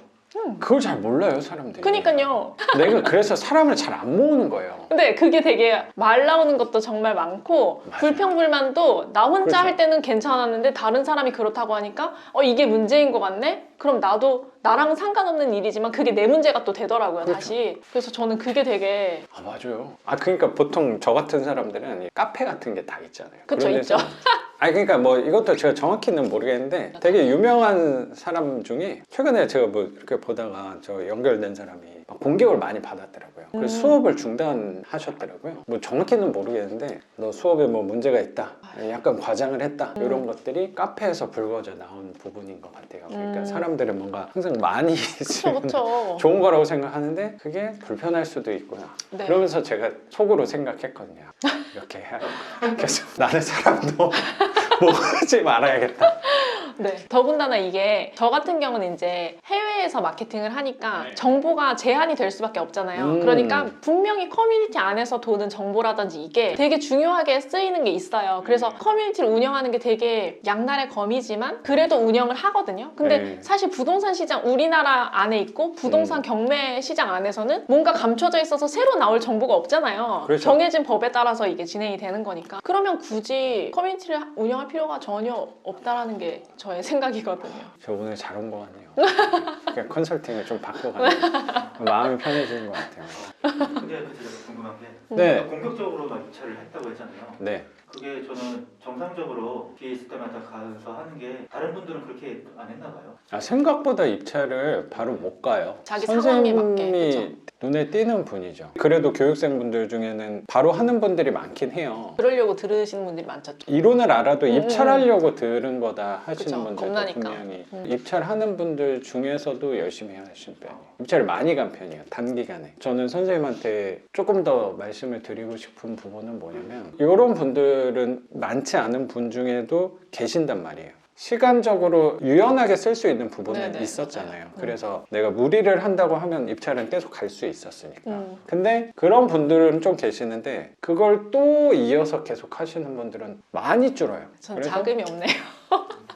그걸 잘 몰라요, 사람들이. 그니까요. 내가 그래서 사람을 잘 안 모으는 거예요. 근데 그게 되게 말 나오는 것도 정말 많고 맞아요. 불평불만도 나 혼자 그렇죠. 할 때는 괜찮았는데 다른 사람이 그렇다고 하니까 이게 문제인 것 같네? 그럼 나도 나랑 상관없는 일이지만 그게 내 문제가 또 되더라고요, 그렇죠. 다시. 그래서 저는 그게 되게 아, 맞아요. 아, 그러니까 보통 저 같은 사람들은 이 카페 같은 게 다 있잖아요. 그쵸, 그런 데서 있죠. 아니, 그러니까 뭐 이것도 제가 정확히는 모르겠는데 되게 유명한 사람 중에 최근에 제가 뭐 이렇게 보다가 저 연결된 사람이 막 공격을 많이 받았더라고요. 그래서 수업을 중단하셨더라고요. 뭐 정확히는 모르겠는데 너 수업에 뭐 문제가 있다. 약간 과장을 했다. 이런 것들이 카페에서 불거져 나온 부분인 것 같아요. 그러니까 사람들은 뭔가 항상 많이 있으면 그쵸. 좋은 거라고 생각하는데 그게 불편할 수도 있구나. 네. 그러면서 제가 속으로 생각했거든요. 이렇게 해야 그래서 나는 사람도 모으지 말아야겠다. 네. 더군다나 이게 저 같은 경우는 이제 해외에서 마케팅을 하니까 네. 정보가 제한이 될 수밖에 없잖아요. 그러니까 분명히 커뮤니티 안에서 도는 정보라든지 이게 되게 중요하게 쓰이는 게 있어요. 그래서 커뮤니티를 운영하는 게 되게 양날의 검이지만 그래도 운영을 하거든요. 근데 네. 사실 부동산 시장 우리나라 안에 있고 부동산 경매 시장 안에서는 뭔가 감춰져 있어서 새로 나올 정보가 없잖아요. 그렇죠. 정해진 법에 따라서 이게 진행이 되는 거니까. 그러면 굳이 커뮤니티를 운영할 필요가 전혀 없다라는 게 저의 생각이거든요. 저 오늘 잘 온 것 같네요. 그냥 컨설팅을 좀 받고 가는 마음이 편해지는 것 같아요. 근데 그 제가 궁금한 게 네. 공격적으로 막 입찰을 했다고 했잖아요. 네. 그게 저는 정상적으로 기회 있을 때마다 가서 하는 게 다른 분들은 그렇게 안 했나 봐요. 아, 생각보다 입찰을 바로 못 가요. 자기 상황에 맞게, 선생님이 눈에 띄는 분이죠. 그래도 교육생분들 중에는 바로 하는 분들이 많긴 해요. 그러려고 들으시는 분들이 많죠. 이론을 알아도 입찰하려고 들은 거다 하시는 그쵸, 분들도 겁나니까. 분명히 입찰하는 분들 중에서도 열심히 하시는 편이에요. 입찰을 많이 간 편이에요. 단기간에. 저는 선생님한테 조금 더 말씀을 드리고 싶은 부분은 뭐냐면 이런 분들은 많지 않은 분 중에도 계신단 말이에요. 시간적으로 유연하게 쓸 수 있는 부분은 네네, 있었잖아요. 맞아요. 그래서 내가 무리를 한다고 하면 입찰은 계속 갈 수 있었으니까. 음. 근데 그런 분들은 좀 계시는데 그걸 또 이어서 계속 하시는 분들은 많이 줄어요. 전 그래서 자금이 없네요.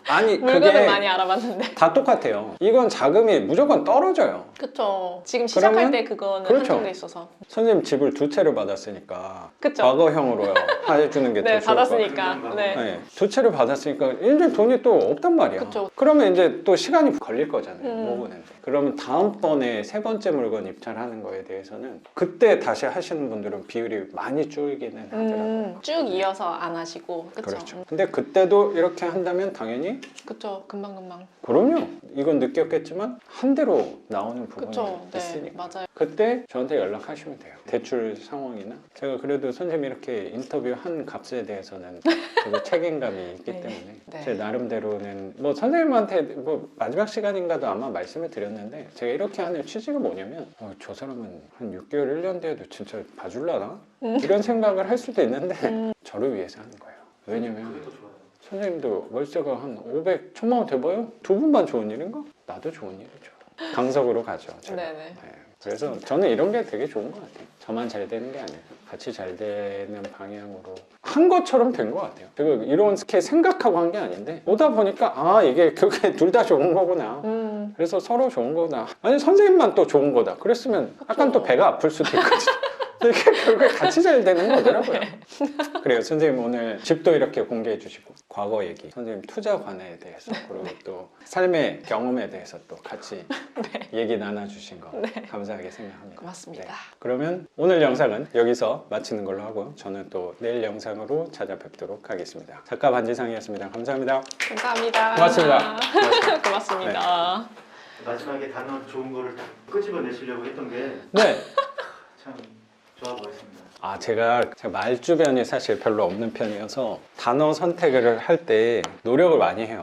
아니 물건을 그게 많이 알아봤는데. 다 똑같아요. 이건 자금이 무조건 떨어져요. 그쵸. 지금 시작할 그러면- 때 그거는 그렇죠. 한정돼 있어서. 선생님 집을 2채를 받았으니까 그쵸. 과거형으로 해주는 게 더 네, 좋을 것 같아요. 받았으니까. 네. 네, 2채를 받았으니까 이제 돈이 또 없단 말이야. 그쵸. 그러면 이제 또 시간이 걸릴 거잖아요. 모으는데. 음. 그러면 다음번에 세 번째 물건 입찰하는 거에 대해서는 그때 다시 하시는 분들은 비율이 많이 줄기는 하더라고요. 쭉 이어서 안 하시고. 그쵸. 그렇죠. 근데 그때도 이렇게 한다면 당연히 그쵸. 금방금방. 그럼요. 이건 느꼈겠지만 한 대로 나오는 부분이 그쵸. 네. 있으니까. 맞아요. 그때 저한테 연락하시면 돼요. 대출 상황이나 제가 그래도 선생님 이렇게 인터뷰한 값에 대해서는 저도 책임감이 있기 네. 때문에 네. 제 나름대로는 뭐 선생님한테 뭐 마지막 시간인가도 아마 말씀을 드렸는데 제가 이렇게 하는 취지가 뭐냐면 저 사람은 한 6개월 1년 뒤에도 진짜 봐줄라나? 이런 생각을 할 수도 있는데 저를 위해서 하는 거예요. 왜냐면 그게 더 좋아요. 선생님도 월세가 한 500, 1000만 원 돼봐요? 두 분만 좋은 일인가? 나도 좋은 일이죠. 강석으로 가죠. 제가. 네네. 네. 그래서 저는 이런 게 되게 좋은 것 같아요. 저만 잘 되는 게 아니라 같이 잘 되는 방향으로 한 것처럼 된 것 같아요. 제가 이렇게 생각하고 한 게 아닌데 오다 보니까 아 이게 그게 둘 다 좋은 거구나. 그래서 서로 좋은 거다. 아니 선생님만 또 좋은 거다. 그랬으면 약간 또 배가 아플 수도 있거든요. 이게 결국에 같이 잘 되는 거더라고요. 그래요. 선생님 오늘 집도 이렇게 공개해 주시고 과거 얘기, 선생님 투자 관해에 대해서 그리고 또 삶의 경험에 대해서 또 같이 얘기 나눠주신 거 감사하게 생각합니다. 고맙습니다. 네. 그러면 오늘 영상은 여기서 마치는 걸로 하고 저는 또 내일 영상으로 찾아뵙도록 하겠습니다. 작가 반지상이었습니다. 감사합니다. 감사합니다. 고맙습니다. 고맙습니다. 마지막에 단어 좋은 거를 딱 끄집어내시려고 했던 게 네. 참 좋아 보였습니다. 아, 제가 말 주변이 사실 별로 없는 편이어서 단어 선택을 할 때 노력을 많이 해요.